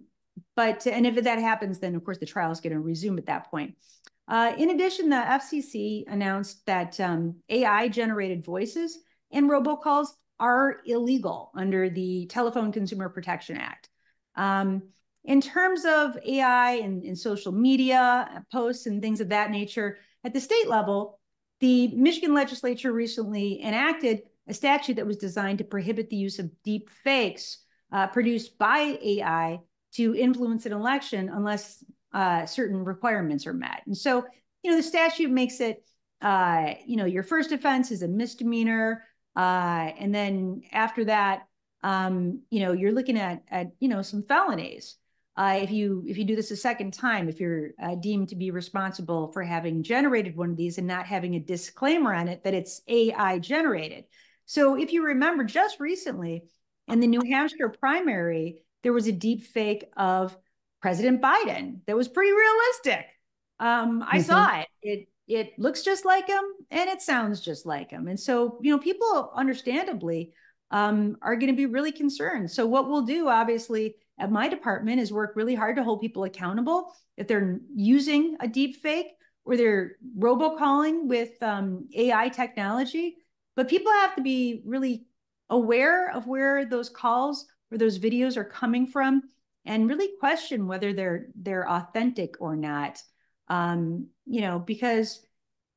if that happens, then of course the trial is going to resume at that point. In addition, the FCC announced that AI-generated voices and robocalls are illegal under the Telephone Consumer Protection Act. In terms of AI and social media posts and things of that nature, at the state level, the Michigan legislature recently enacted a statute that was designed to prohibit the use of deep fakes produced by AI to influence an election unless certain requirements are met. And so, you know, the statute makes it, you know, your first offense is a misdemeanor. And then after that, you know, you're looking at, you know, some felonies. If you do this a second time, if you're deemed to be responsible for having generated one of these and not having a disclaimer on it that it's AI generated. So if you remember, just recently in the New Hampshire primary, there was a deep fake of President Biden that was pretty realistic. I saw it. it looks just like him and it sounds just like him. And so, people understandably are going to be really concerned. So what we'll do, obviously, at my department is work really hard to hold people accountable if they're using a deep fake or they're robocalling with AI technology. But people have to be really aware of where those calls or those videos are coming from and really question whether they're authentic or not. Because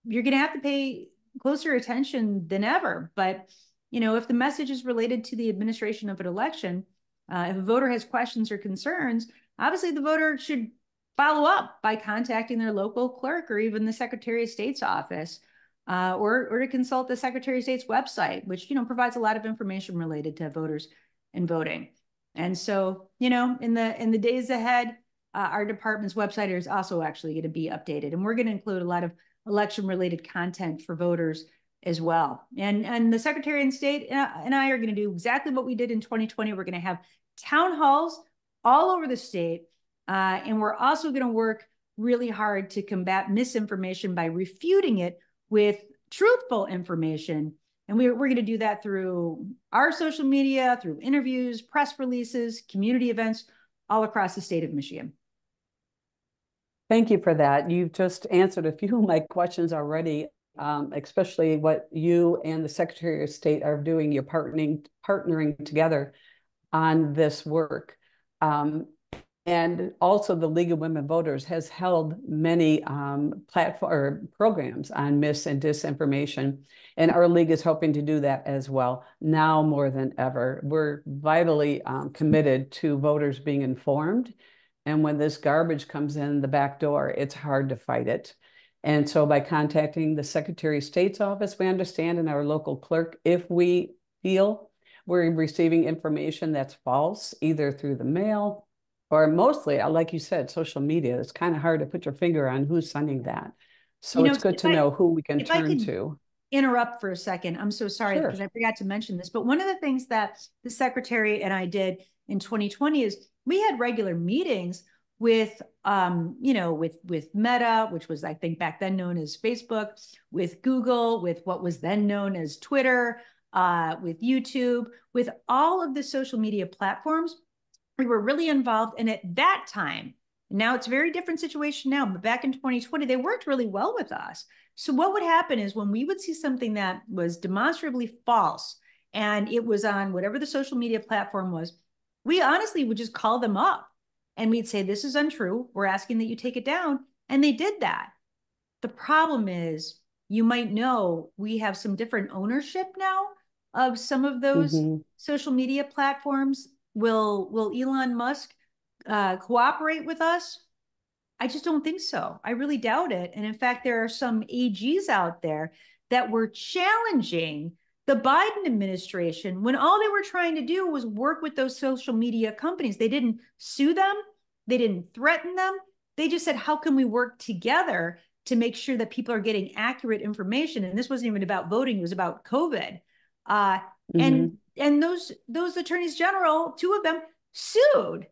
you're going to have to pay closer attention than ever. But, if the message is related to the administration of an election, if a voter has questions or concerns, obviously the voter should follow up by contacting their local clerk or even the Secretary of State's office, or to consult the Secretary of State's website, which, provides a lot of information related to voters and voting. And so, in the days ahead, our department's website is also actually going to be updated, and we're going to include a lot of election-related content for voters as well. And the Secretary of State and I are going to do exactly what we did in 2020. We're going to have town halls all over the state, and we're also going to work really hard to combat misinformation by refuting it with truthful information. And we're going to do that through our social media, through interviews, press releases, community events all across the state of Michigan. Thank you for that. You've just answered a few of my questions already, especially what you and the Secretary of State are doing. You're partnering together on this work. And also the League of Women Voters has held many programs on mis and disinformation. And our league is hoping to do that as well, now more than ever. We're vitally committed to voters being informed. And when this garbage comes in the back door, it's hard to fight it. And so by contacting the Secretary of State's office, we understand, and our local clerk, if we feel we're receiving information that's false, either through the mail or mostly, like you said, social media. It's kind of hard to put your finger on who's sending that. So it's good to know who we can turn to. Interrupt for a second. I'm so sorry because I forgot to mention this. But one of the things that the Secretary and I did in 2020 is we had regular meetings with, with Meta, which was, I think, back then known as Facebook, with Google, with what was then known as Twitter, with YouTube, with all of the social media platforms. We were really involved. And at that time, now it's a very different situation now, but back in 2020, they worked really well with us. So what would happen is when we would see something that was demonstrably false and it was on whatever the social media platform was, we honestly would just call them up and we'd say, this is untrue. We're asking that you take it down. And they did that. The problem is, you might know we have some different ownership now of some of those social media platforms. Will Elon Musk cooperate with us? I just don't think so. I really doubt it. And in fact, there are some AGs out there that were challenging the Biden administration when all they were trying to do was work with those social media companies. They didn't sue them. They didn't threaten them. They just said, how can we work together to make sure that people are getting accurate information? And this wasn't even about voting. It was about COVID. And those attorneys general, two of them, sued.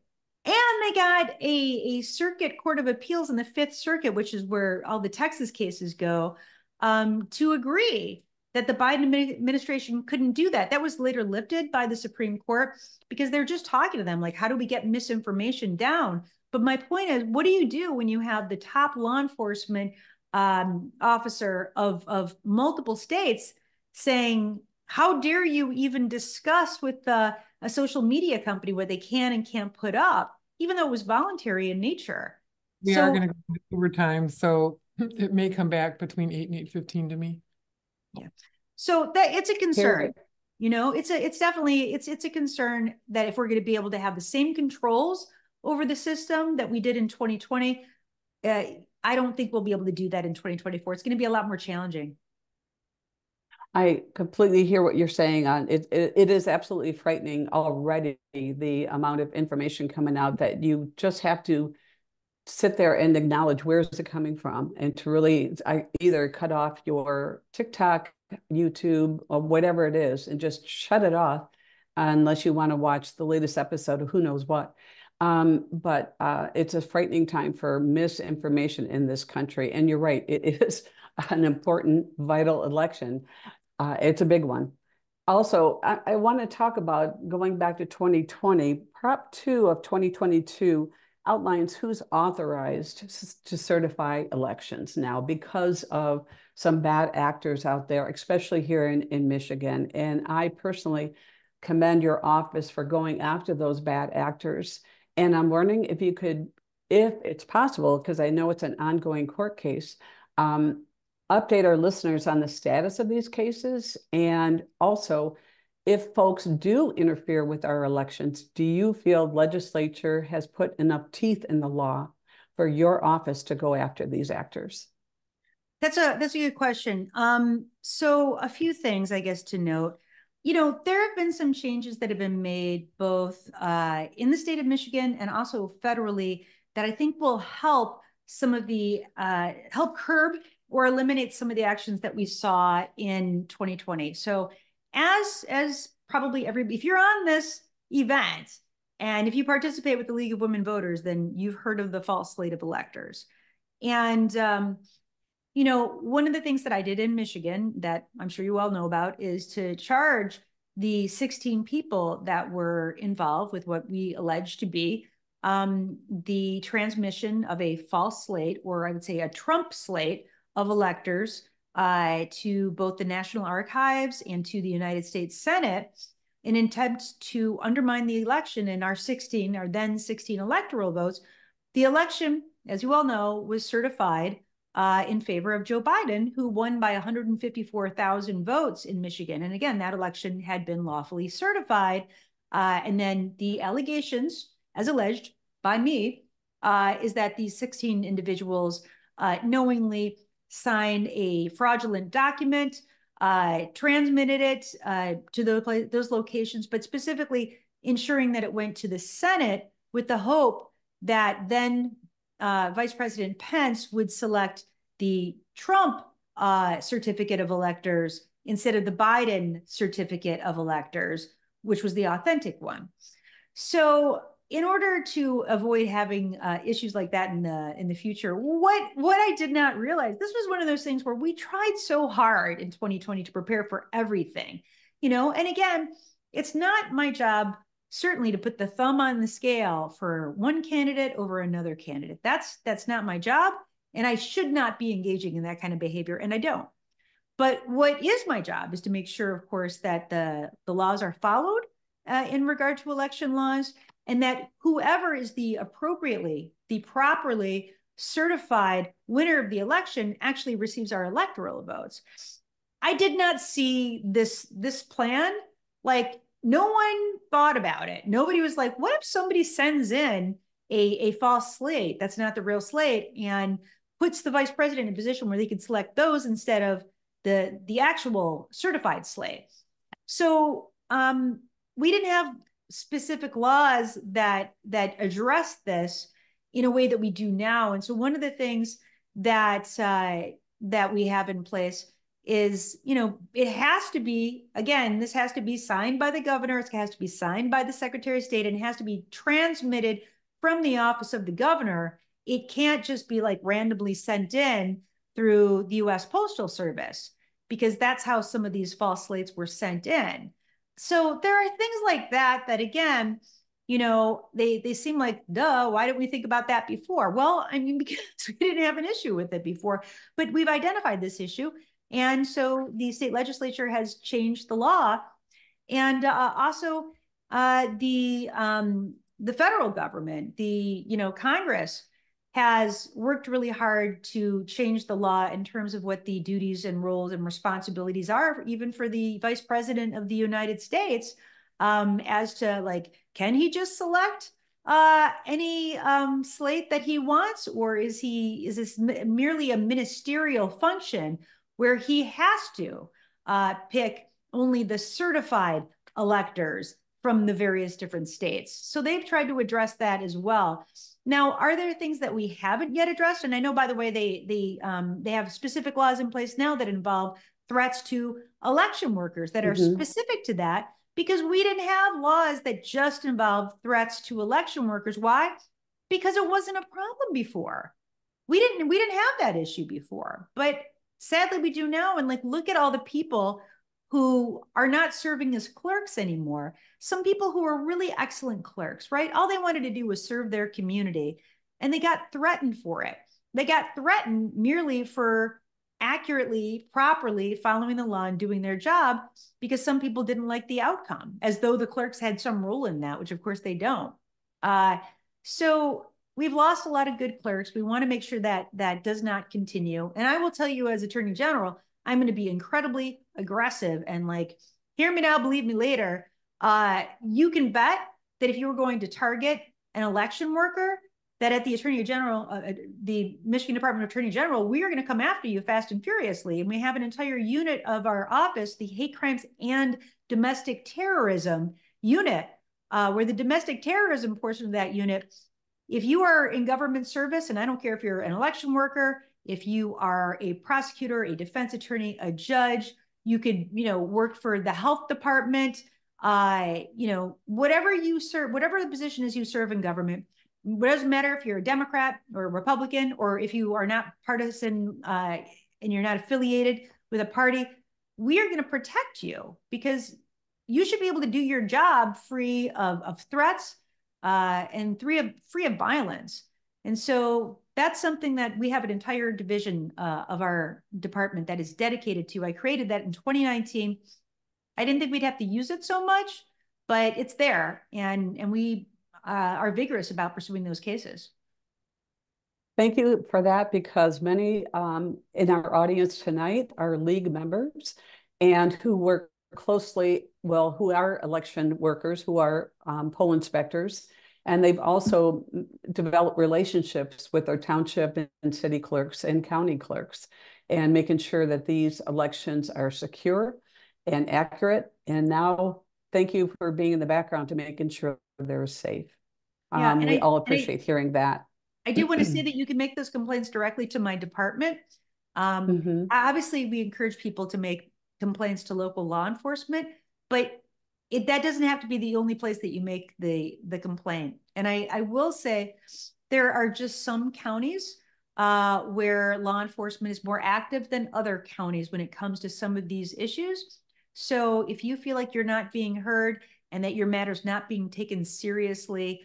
And they got a circuit court of appeals in the Fifth Circuit, which is where all the Texas cases go, to agree that the Biden administration couldn't do that. That was later lifted by the Supreme Court because they're just talking to them like, how do we get misinformation down? But my point is, what do you do when you have the top law enforcement officer of multiple states saying, how dare you even discuss with a social media company what they can and can't put up, even though it was voluntary in nature? We are going to go over time, so it may come back between 8 and 8:15 to me. Yeah. So that it's a concern. It's definitely a concern that if we're going to be able to have the same controls over the system that we did in 2020, I don't think we'll be able to do that in 2024. It's going to be a lot more challenging. I completely hear what you're saying on it. It is absolutely frightening already, the amount of information coming out that you just have to sit there and acknowledge where's it coming from, and to really either cut off your TikTok, YouTube, or whatever it is, and just shut it off unless you want to watch the latest episode of who knows what. But it's a frightening time for misinformation in this country. And you're right, it is an important, vital election. It's a big one. Also, I want to talk about going back to 2020. Prop 2 of 2022 outlines who's authorized to certify elections now because of some bad actors out there, especially here in Michigan. And I personally commend your office for going after those bad actors. And I'm wondering if you could, if it's possible, because I know it's an ongoing court case, update our listeners on the status of these cases. And also, if folks do interfere with our elections, do you feel legislature has put enough teeth in the law for your office to go after these actors? That's a good question. So a few things, I guess, to note. There have been some changes that have been made both in the state of Michigan and also federally that I think will help some of the help curb or eliminate some of the actions that we saw in 2020. So as probably if you're on this event and if you participate with the League of Women Voters, then you've heard of the false slate of electors. And one of the things that I did in Michigan that I'm sure you all know about is to charge the 16 people that were involved with what we allege to be the transmission of a false slate, or I would say a Trump slate of electors to both the National Archives and to the United States Senate in an attempt to undermine the election and our then 16 electoral votes. The election, as you all know, was certified in favor of Joe Biden, who won by 154,000 votes in Michigan. And again, that election had been lawfully certified. And then the allegations, as alleged by me, is that these 16 individuals knowingly signed a fraudulent document, transmitted it to those locations, but specifically ensuring that it went to the Senate with the hope that then Vice President Pence would select the Trump certificate of electors instead of the Biden certificate of electors, which was the authentic one. So in order to avoid having issues like that in the future, what I did not realize, this was one of those things where we tried so hard in 2020 to prepare for everything, and again, it's not my job certainly to put the thumb on the scale for one candidate over another candidate. That's not my job, and I should not be engaging in that kind of behavior, and I don't. But what is my job is to make sure, of course, that the laws are followed in regard to election laws, and that whoever is the properly certified winner of the election actually receives our electoral votes. I did not see this plan. Like, no one thought about it. Nobody was like, what if somebody sends in a false slate that's not the real slate and puts the vice president in a position where they can select those instead of the actual certified slate? So we didn't have specific laws that address this in a way that we do now. And so one of the things that we have in place is, it has to be, again, this has to be signed by the governor, it has to be signed by the Secretary of State, and it has to be transmitted from the office of the governor. It can't just be like randomly sent in through the US Postal Service, because that's how some of these false slates were sent in. So there are things like that again, they seem like, duh, why didn't we think about that before? Well, I mean, because we didn't have an issue with it before, but we've identified this issue. And so the state legislature has changed the law. And also the federal government, Congress has worked really hard to change the law in terms of what the duties and roles and responsibilities are, even for the vice president of the United States, as to like, can he just select any slate that he wants, or is this merely a ministerial function where he has to pick only the certified electors from the various different states? So they've tried to address that as well. Now, are there things that we haven't yet addressed? And I know, by the way, they have specific laws in place now that involve threats to election workers that are specific to that, because we didn't have laws that just involve threats to election workers. Why? Because it wasn't a problem before. We didn't have that issue before. But Sadly, we do now. And like, look at all the people who are not serving as clerks anymore. Some people who are really excellent clerks, right? All they wanted to do was serve their community, and they got threatened for it. They got threatened merely for accurately, properly following the law and doing their job, because some people didn't like the outcome, as though the clerks had some role in that, which of course they don't. So we've lost a lot of good clerks. We want to make sure that that does not continue. And I will tell you, as Attorney General, I'm going to be incredibly aggressive and like, hear me now, believe me later. You can bet that if you were going to target an election worker, that at the Attorney General, the Michigan Department of Attorney General, we are going to come after you fast and furiously. And we have an entire unit of our office, the Hate Crimes and Domestic Terrorism unit, where the domestic terrorism portion of that unit, if you are in government service, and I don't care if you're an election worker, if you are a prosecutor, a defense attorney, a judge, you could, work for the health department, whatever you serve, whatever the position is you serve in government. It doesn't matter if you're a Democrat or a Republican, or if you are not partisan and you're not affiliated with a party, we are going to protect you, because you should be able to do your job free of threats and free of violence. And so that's something that we have an entire division of our department that is dedicated to. I created that in 2019. I didn't think we'd have to use it so much, but it's there, and we are vigorous about pursuing those cases. Thank you for that, because many in our audience tonight are league members and who work closely, who are election workers, who are poll inspectors, and they've also developed relationships with their township and city clerks and county clerks, and making sure that these elections are secure and accurate. And now, thank you for being in the background to making sure they're safe. Yeah, we all appreciate hearing that. I do want to say that you can make those complaints directly to my department. Obviously, we encourage people to make complaints to local law enforcement, but that doesn't have to be the only place that you make the complaint. And I will say there are just some counties where law enforcement is more active than other counties when it comes to some of these issues. So if you feel like you're not being heard and that your matter's not being taken seriously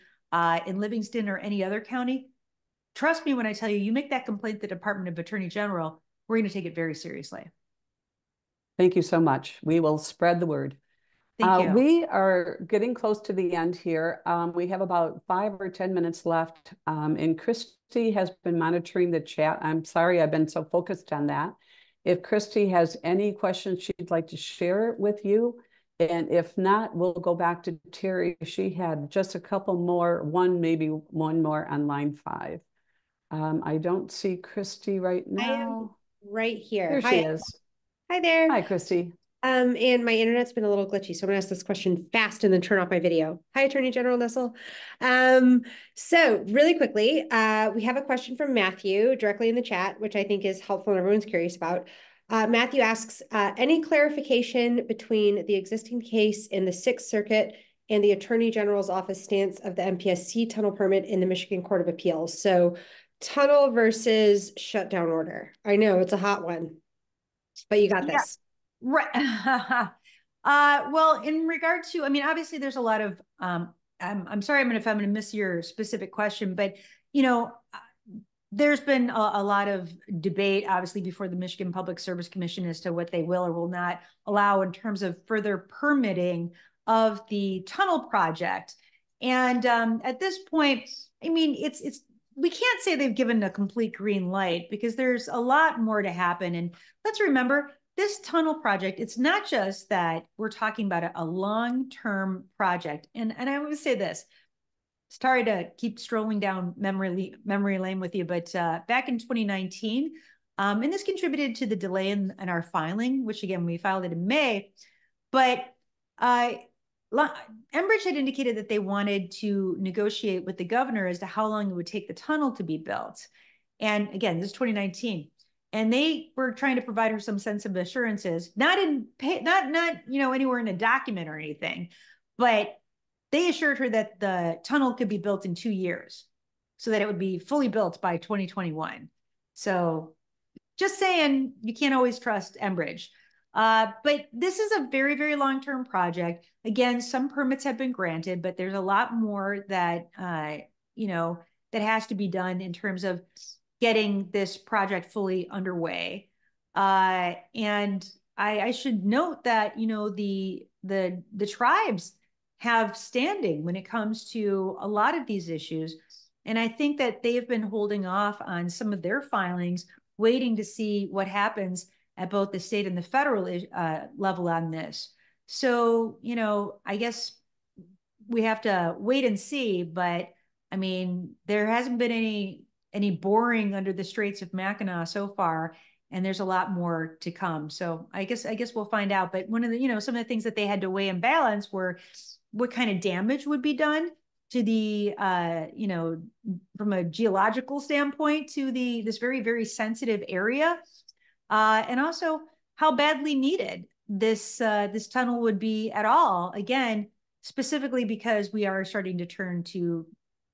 in Livingston or any other county, trust me when I tell you, you make that complaint to the Department of Attorney General, we're going to take it very seriously. Thank you so much. We will spread the word. Thank you. We are getting close to the end here. We have about 5 or 10 minutes left, and Christy has been monitoring the chat. I'm sorry, I've been so focused on that. If Christy has any questions she'd like to share with you, and if not, we'll go back to Terri. She had just a couple more, maybe one more on line 5. I don't see Christy right now. I am right here. There she is. Hi there. Hi, Christy. And my internet's been a little glitchy, so I'm gonna ask this question fast and then turn off my video. Hi, Attorney General Nessel. So really quickly, we have a question from Matthew directly in the chat, which I think is helpful and everyone's curious about. Matthew asks, any clarification between the existing case in the 6th Circuit and the Attorney General's office stance of the MPSC tunnel permit in the Michigan Court of Appeals? So tunnel versus shutdown order. I know it's a hot one, but you got this. Right. Well, in regard to, obviously there's a lot of, I'm sorry if I'm going to miss your specific question, but, there's been a lot of debate, obviously, before the Michigan Public Service Commission as to what they will or will not allow in terms of further permitting of the tunnel project. And at this point, we can't say they've given a complete green light, because there's a lot more to happen. And let's remember, this tunnel project, it's not just that we're talking about a long-term project. And I would say this, sorry to keep strolling down memory lane with you, but back in 2019, and this contributed to the delay in our filing, which again, we filed it in May, but Enbridge had indicated that they wanted to negotiate with the governor as to how long it would take the tunnel to be built. And again, this is 2019. And they were trying to provide her some sense of assurances, not anywhere in a document or anything, but they assured her that the tunnel could be built in 2 years, so that it would be fully built by 2021. So just saying, you can't always trust Enbridge. But this is a very, very long-term project. Again, some permits have been granted, but there's a lot more that, that has to be done in terms of getting this project fully underway. And I should note that, the tribes have standing when it comes to a lot of these issues. And I think that they've been holding off on some of their filings, waiting to see what happens at both the state and the federal level on this. So, I guess we have to wait and see, but I mean, there hasn't been any boring under the Straits of Mackinac so far, and there's a lot more to come. So I guess we'll find out. But one of the, some of the things that they had to weigh and balance were what kind of damage would be done to the, from a geological standpoint to this very, very sensitive area. And also how badly needed this tunnel would be at all. Again, specifically because we are starting to turn to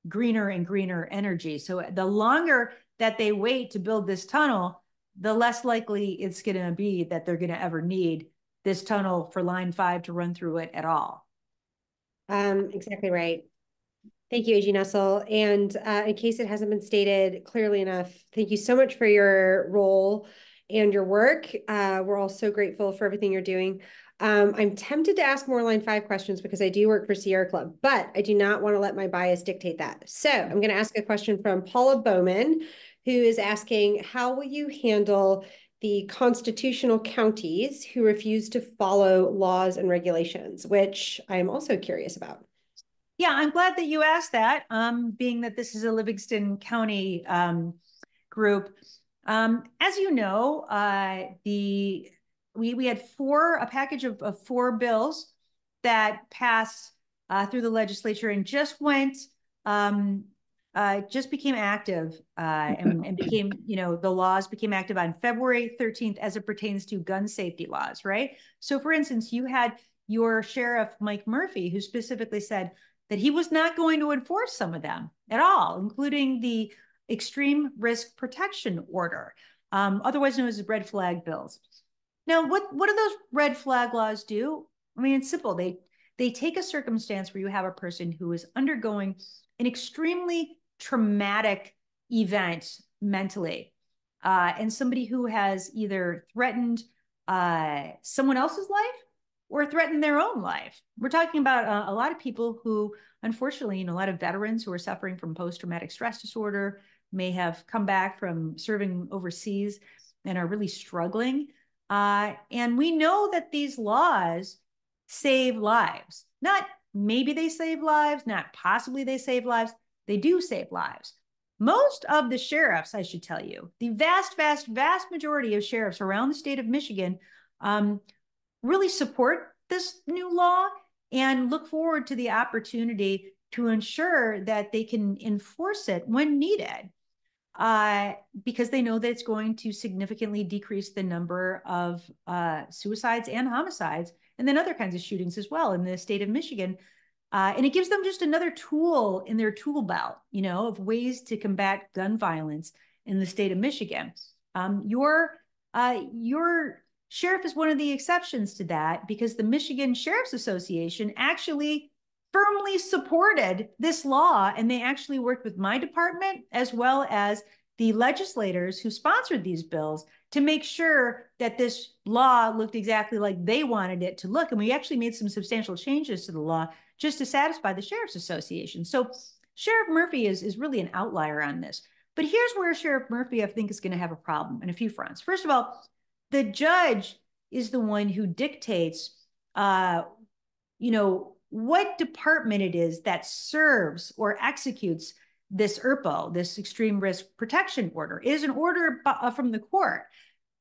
greener and greener energy. So the longer that they wait to build this tunnel, the less likely it's going to be that they're going to ever need this tunnel for Line 5 to run through it at all. Exactly right. Thank you, AG Nessel. And in case it hasn't been stated clearly enough, thank you so much for your role and your work. We're all so grateful for everything you're doing. I'm tempted to ask more Line 5 questions because I do work for Sierra Club, but I do not want to let my bias dictate that. So I'm going to ask a question from Paula Bowman, who is asking, how will you handle the constitutional counties who refuse to follow laws and regulations, which I am also curious about? Yeah, I'm glad that you asked that, being that this is a Livingston County group. As you know, we had a package of 4 bills that passed through the legislature and just became active and became, the laws became active on February 13th as it pertains to gun safety laws, right? So for instance, you had your sheriff, Mike Murphy, who specifically said that he was not going to enforce some of them at all, including the extreme risk protection order, otherwise known as red flag bills. Now, what do those red flag laws do? I mean, it's simple. They take a circumstance where you have a person who is undergoing an extremely traumatic event mentally, and somebody who has either threatened someone else's life or threatened their own life. We're talking about a lot of people who, unfortunately, a lot of veterans who are suffering from post-traumatic stress disorder, may have come back from serving overseas and are really struggling. And we know that these laws save lives. Not maybe they save lives, not possibly they save lives. They do save lives. Most of the sheriffs, I should tell you, the vast, vast, vast majority of sheriffs around the state of Michigan really support this new law and look forward to the opportunity to ensure that they can enforce it when needed, because they know that it's going to significantly decrease the number of suicides and homicides, and then other kinds of shootings as well in the state of Michigan. And it gives them just another tool in their tool belt, of ways to combat gun violence in the state of Michigan. Your sheriff is one of the exceptions to that, because the Michigan Sheriff's Association actually firmly supported this law, and they actually worked with my department as well as the legislators who sponsored these bills to make sure that this law looked exactly like they wanted it to look. And we actually made some substantial changes to the law just to satisfy the Sheriff's Association. So Sheriff Murphy is really an outlier on this. But here's where Sheriff Murphy, I think, is going to have a problem on a few fronts. First of all, the judge is the one who dictates, what department it is that serves or executes this ERPO, this extreme risk protection order. It is an order from the court.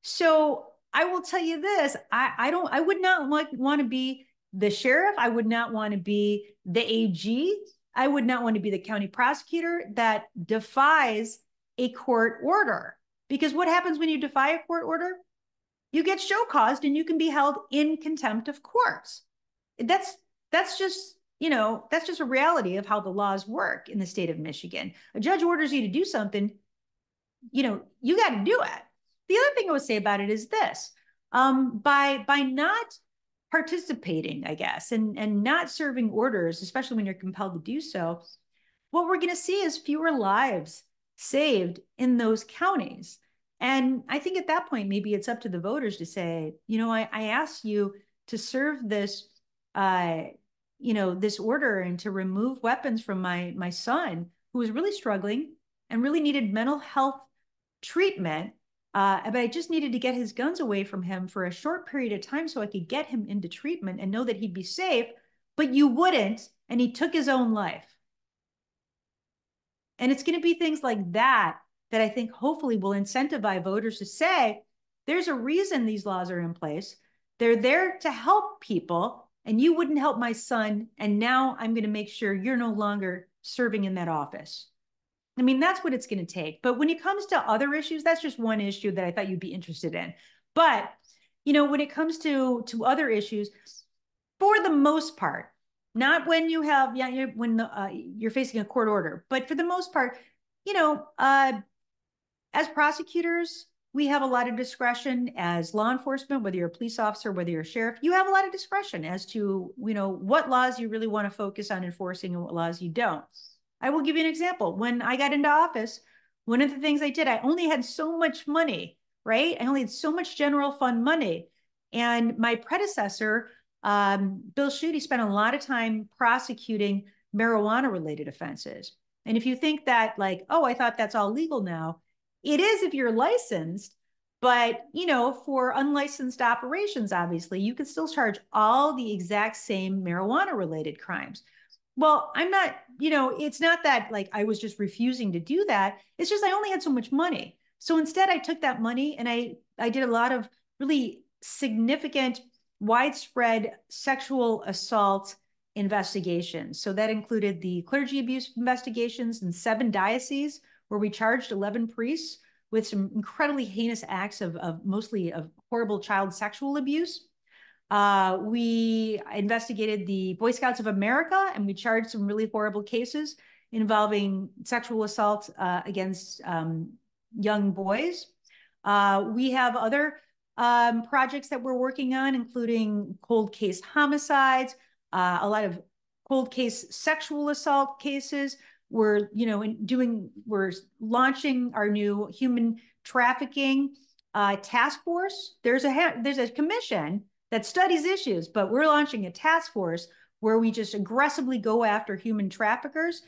So I will tell you this, I would not want to be the sheriff. I would not want to be the AG. I would not want to be the county prosecutor that defies a court order. Because what happens when you defy a court order? You get show caused and you can be held in contempt of courts. That's just a reality of how the laws work in the state of Michigan. A judge orders you to do something, you got to do it. The other thing I would say about it is this: by not participating, I guess, and not serving orders, especially when you're compelled to do so, what we're going to see is fewer lives saved in those counties. And I think at that point, maybe it's up to the voters to say, I asked you to serve this, this order and to remove weapons from my son, who was really struggling and really needed mental health treatment. But I just needed to get his guns away from him for a short period of time so I could get him into treatment and know that he'd be safe. But you wouldn't, and he took his own life. And it's going to be things like that I think hopefully will incentivize voters to say, there's a reason these laws are in place. They're there to help people, and you wouldn't help my son. And now I'm going to make sure you're no longer serving in that office. I mean, that's what it's going to take. But when it comes to other issues, that's just one issue that I thought you'd be interested in. But, when it comes to other issues, for the most part, not when you have, when you're facing a court order, but for the most part, as prosecutors, we have a lot of discretion. As law enforcement, whether you're a police officer, whether you're a sheriff, you have a lot of discretion as to, what laws you really want to focus on enforcing and what laws you don't. I will give you an example. When I got into office, one of the things I did, I only had so much money, right? I only had so much general fund money. And my predecessor, Bill Schuette, spent a lot of time prosecuting marijuana-related offenses. And if you think that, like, oh, I thought that's all legal now, it is if you're licensed, but, for unlicensed operations, obviously, you can still charge all the exact same marijuana-related crimes. Well, I'm not, it's not that like I was just refusing to do that. It's just I only had so much money. So instead, I took that money and I did a lot of really significant, widespread sexual assault investigations. So that included the clergy abuse investigations in 7 dioceses, where we charged 11 priests with some incredibly heinous acts of mostly of horrible child sexual abuse. We investigated the Boy Scouts of America, and we charged some really horrible cases involving sexual assault against young boys. We have other projects that we're working on, including cold case homicides, a lot of cold case sexual assault cases. We're, we're launching our new human trafficking task force. There's a commission that studies issues, but we're launching a task force where we just aggressively go after human traffickers.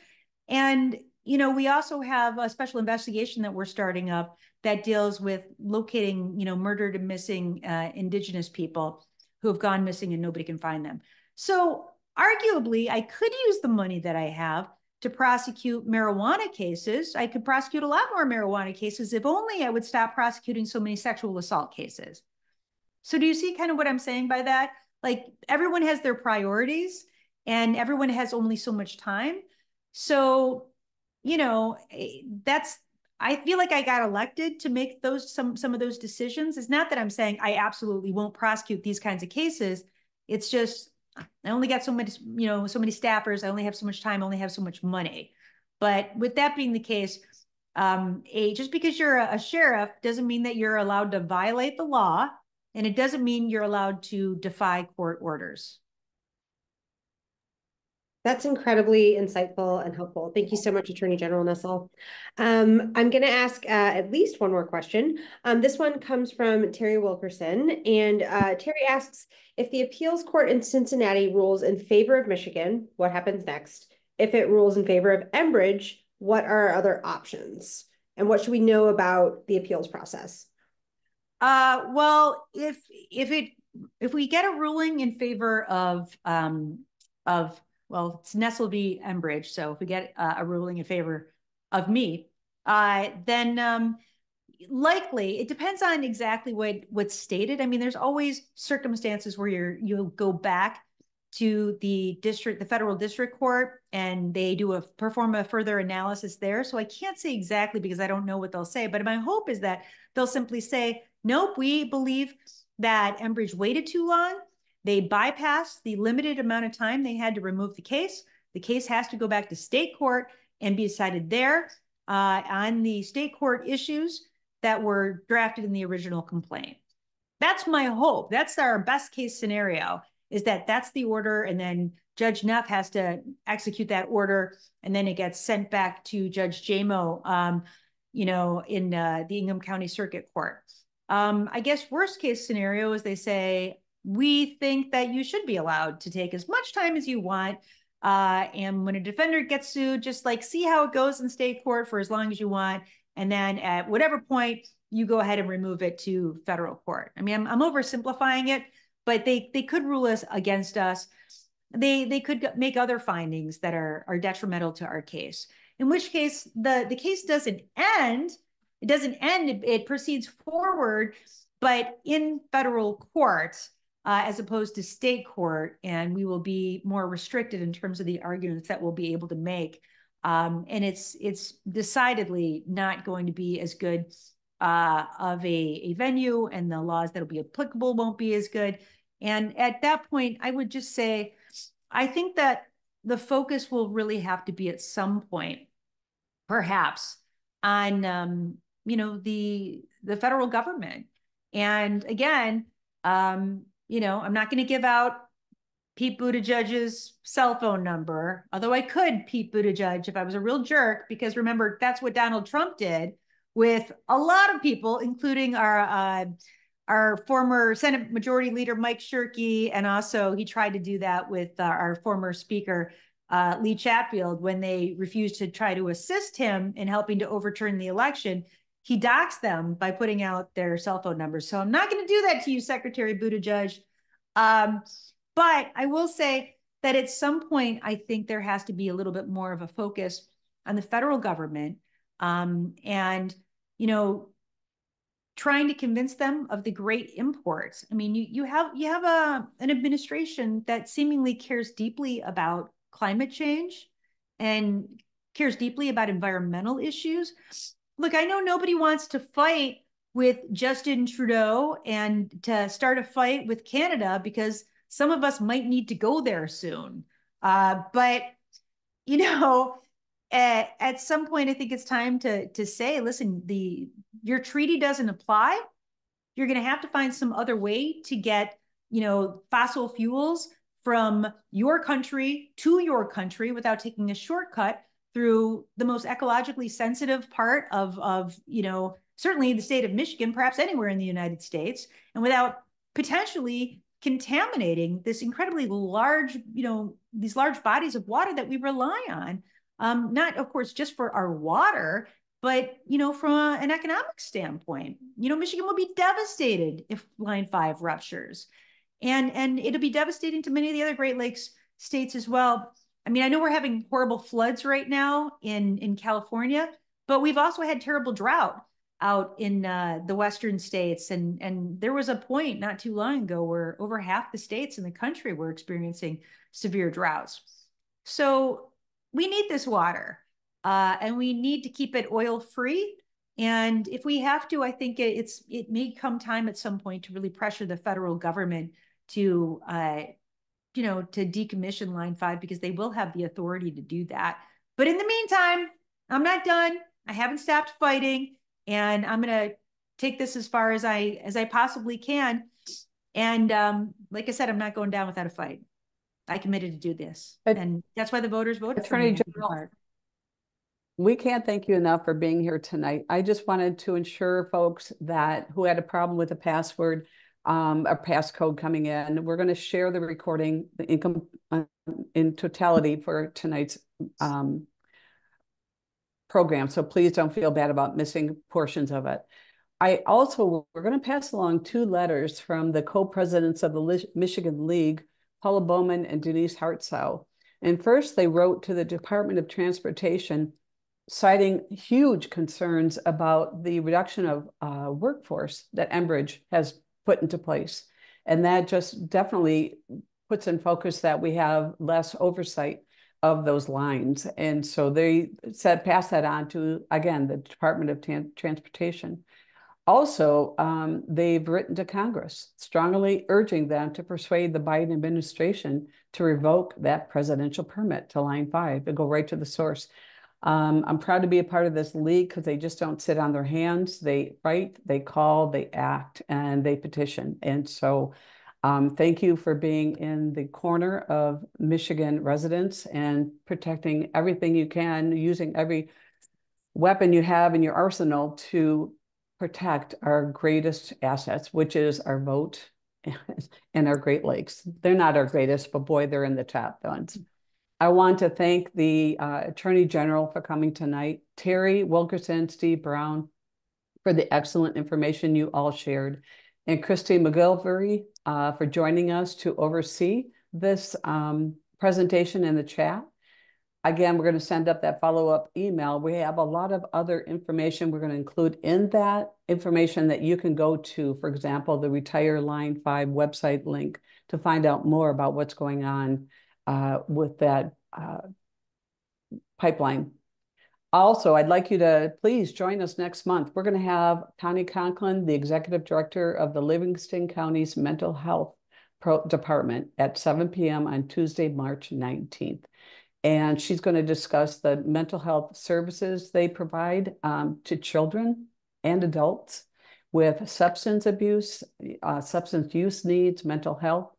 And, we also have a special investigation that we're starting up that deals with locating, murdered and missing Indigenous people who have gone missing and nobody can find them. So arguably, I could use the money that I have to prosecute marijuana cases. I could prosecute a lot more marijuana cases if only I would stop prosecuting so many sexual assault cases. So do you see kind of what I'm saying by that? Like, everyone has their priorities and everyone has only so much time. So, I feel like I got elected to make some of those decisions. It's not that I'm saying I absolutely won't prosecute these kinds of cases. It's just, I only got so many staffers. I only have so much time, I only have so much money. But with that being the case, just because you're a sheriff doesn't mean that you're allowed to violate the law. And it doesn't mean you're allowed to defy court orders. That's incredibly insightful and helpful. Thank you so much, Attorney General Nessel. I'm going to ask at least one more question. This one comes from Terri Wilkerson. And Terri asks, if the appeals court in Cincinnati rules in favor of Michigan, what happens next? If it rules in favor of Enbridge, what are our other options? And what should we know about the appeals process? Well, if we get a ruling in favor of well, it's Nessel v. Enbridge. So if we get a ruling in favor of me, then likely it depends on exactly what's stated. I mean, there's always circumstances where you'll go back to the federal district court, and they perform a further analysis there. So I can't say exactly because I don't know what they'll say, but my hope is that they'll simply say, nope, we believe that Enbridge waited too long. They bypassed the limited amount of time they had to remove the case. The case has to go back to state court and be decided there. On the state court issues, that were drafted in the original complaint. That's my hope. That's our best case scenario, is that that's the order, and then Judge Neff has to execute that order, and then it gets sent back to Judge Jamo, in the Ingham County Circuit Court. I guess worst case scenario is they say, we think that you should be allowed to take as much time as you want. And when a defender gets sued, just like see how it goes in state court for as long as you want. And then at whatever point, you go ahead and remove it to federal court. I mean, I'm oversimplifying it, but they could rule us against us. They could make other findings that are detrimental to our case, in which case the case doesn't end. It doesn't end, it proceeds forward, but in federal court, as opposed to state court, and we will be more restricted in terms of the arguments that we'll be able to make. And it's decidedly not going to be as good of a venue, and the laws that will be applicable won't be as good. And at that point, I would just say, I think that the focus will really have to be at some point, perhaps, on the federal government. And again, I'm not going to give out Pete Buttigieg's cell phone number, although I could Pete Buttigieg if I was a real jerk, because remember, that's what Donald Trump did with a lot of people, including our former Senate Majority Leader, Mike Shirkey, and also he tried to do that with our former Speaker, Lee Chatfield, when they refused to try to assist him in helping to overturn the election. He doxed them by putting out their cell phone numbers. So I'm not going to do that to you, Secretary Buttigieg. But I will say that at some point, I think there has to be a little bit more of a focus on the federal government, and trying to convince them of the great imports. I mean, you have an administration that seemingly cares deeply about climate change and cares deeply about environmental issues. Look, I know nobody wants to fight with Justin Trudeau and to start a fight with Canada, because some of us might need to go there soon. But at some point, I think it's time to say, listen, your treaty doesn't apply. You're going to have to find some other way to get, fossil fuels from your country to your country without taking a shortcut through the most ecologically sensitive part of certainly the state of Michigan, perhaps anywhere in the United States, and without potentially contaminating this incredibly large, these large bodies of water that we rely on. Not, of course, just for our water, but, from an economic standpoint. Michigan will be devastated if Line 5 ruptures. And it'll be devastating to many of the other Great Lakes states as well. I mean, I know we're having horrible floods right now in California, but we've also had terrible drought out in the western states. And there was a point not too long ago where over half the states in the country were experiencing severe droughts. So we need this water, and we need to keep it oil-free. And if we have to, I think it may come time at some point to really pressure the federal government to decommission Line 5, because they will have the authority to do that. But in the meantime, I'm not done. I haven't stopped fighting, and I'm going to take this as far as I possibly can. And like I said, I'm not going down without a fight. I committed to do this, and that's why the voters voted for me. Attorney General, we can't thank you enough for being here tonight. I just wanted to ensure folks who had a problem with a password, a passcode coming in, we're going to share the recording, the income in totality for tonight's program. So please don't feel bad about missing portions of it. we're going to pass along 2 letters from the co-presidents of the Michigan League, Paula Bowman and Denise Hartzau. And first, they wrote to the Department of Transportation, citing huge concerns about the reduction of workforce that Enbridge has put into place. And that just definitely puts in focus that we have less oversight of those lines. And so they said, pass that on to, again, the Department of Transportation. Also, they've written to Congress, strongly urging them to persuade the Biden administration to revoke that presidential permit to Line 5 and go right to the source. I'm proud to be a part of this league because they just don't sit on their hands. They write, they call, they act, and they petition. And so thank you for being in the corner of Michigan residents and protecting everything you can, using every weapon you have in your arsenal to protect our greatest assets, which is our vote and our Great Lakes. They're not our greatest, but boy, they're in the top ones. I want to thank the Attorney General for coming tonight, Terri Wilkerson, Steve Brown, for the excellent information you all shared, and Christy McGilvery for joining us to oversee this presentation in the chat. Again, we're going to send up that follow-up email. We have a lot of other information we're going to include in that information that you can go to, for example, the Retire Line 5 website link to find out more about what's going on with that pipeline. Also, I'd like you to please join us next month. We're going to have Connie Conklin, the Executive Director of the Livingston County's Mental Health Department at 7 p.m. on Tuesday, March 19th. And she's going to discuss the mental health services they provide to children and adults with substance abuse, substance use needs, mental health.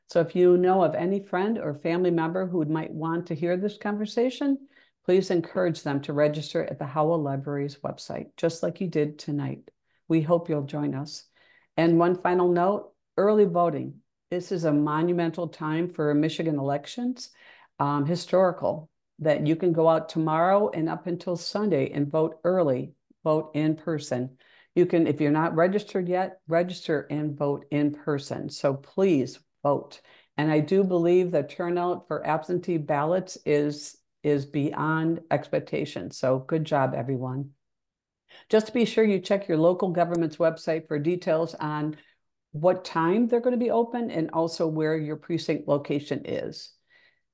So if you know of any friend or family member who might want to hear this conversation, please encourage them to register at the Howell Library's website, just like you did tonight. We hope you'll join us. And one final note, early voting. This is a monumental time for Michigan elections, historical, that you can go out tomorrow and up until Sunday and vote early, vote in person. You can, if you're not registered yet, register and vote in person. So please vote. And I do believe the turnout for absentee ballots is beyond expectation. So good job, everyone. Just to be sure you check your local government's website for details on what time they're going to be open and also where your precinct location is.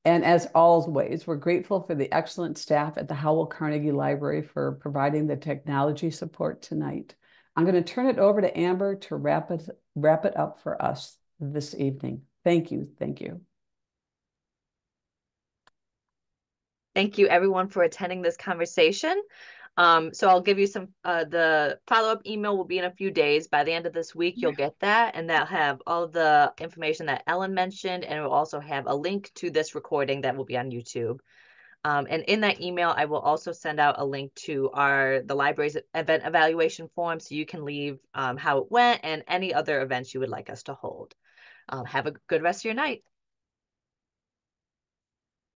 And as always, we're grateful for the excellent staff at the Howell Carnegie Library for providing the technology support tonight. I'm going to turn it over to Amber to wrap it up for us this evening. Thank you. Thank you. Thank you, everyone, for attending this conversation. So I'll give you some, the follow-up email will be in a few days. By the end of this week, you'll get that, and that'll have all the information that Ellen mentioned, and it will also have a link to this recording that will be on YouTube. And in that email, I will also send out a link to the library's event evaluation form, so you can leave how it went and any other events you would like us to hold. Have a good rest of your night.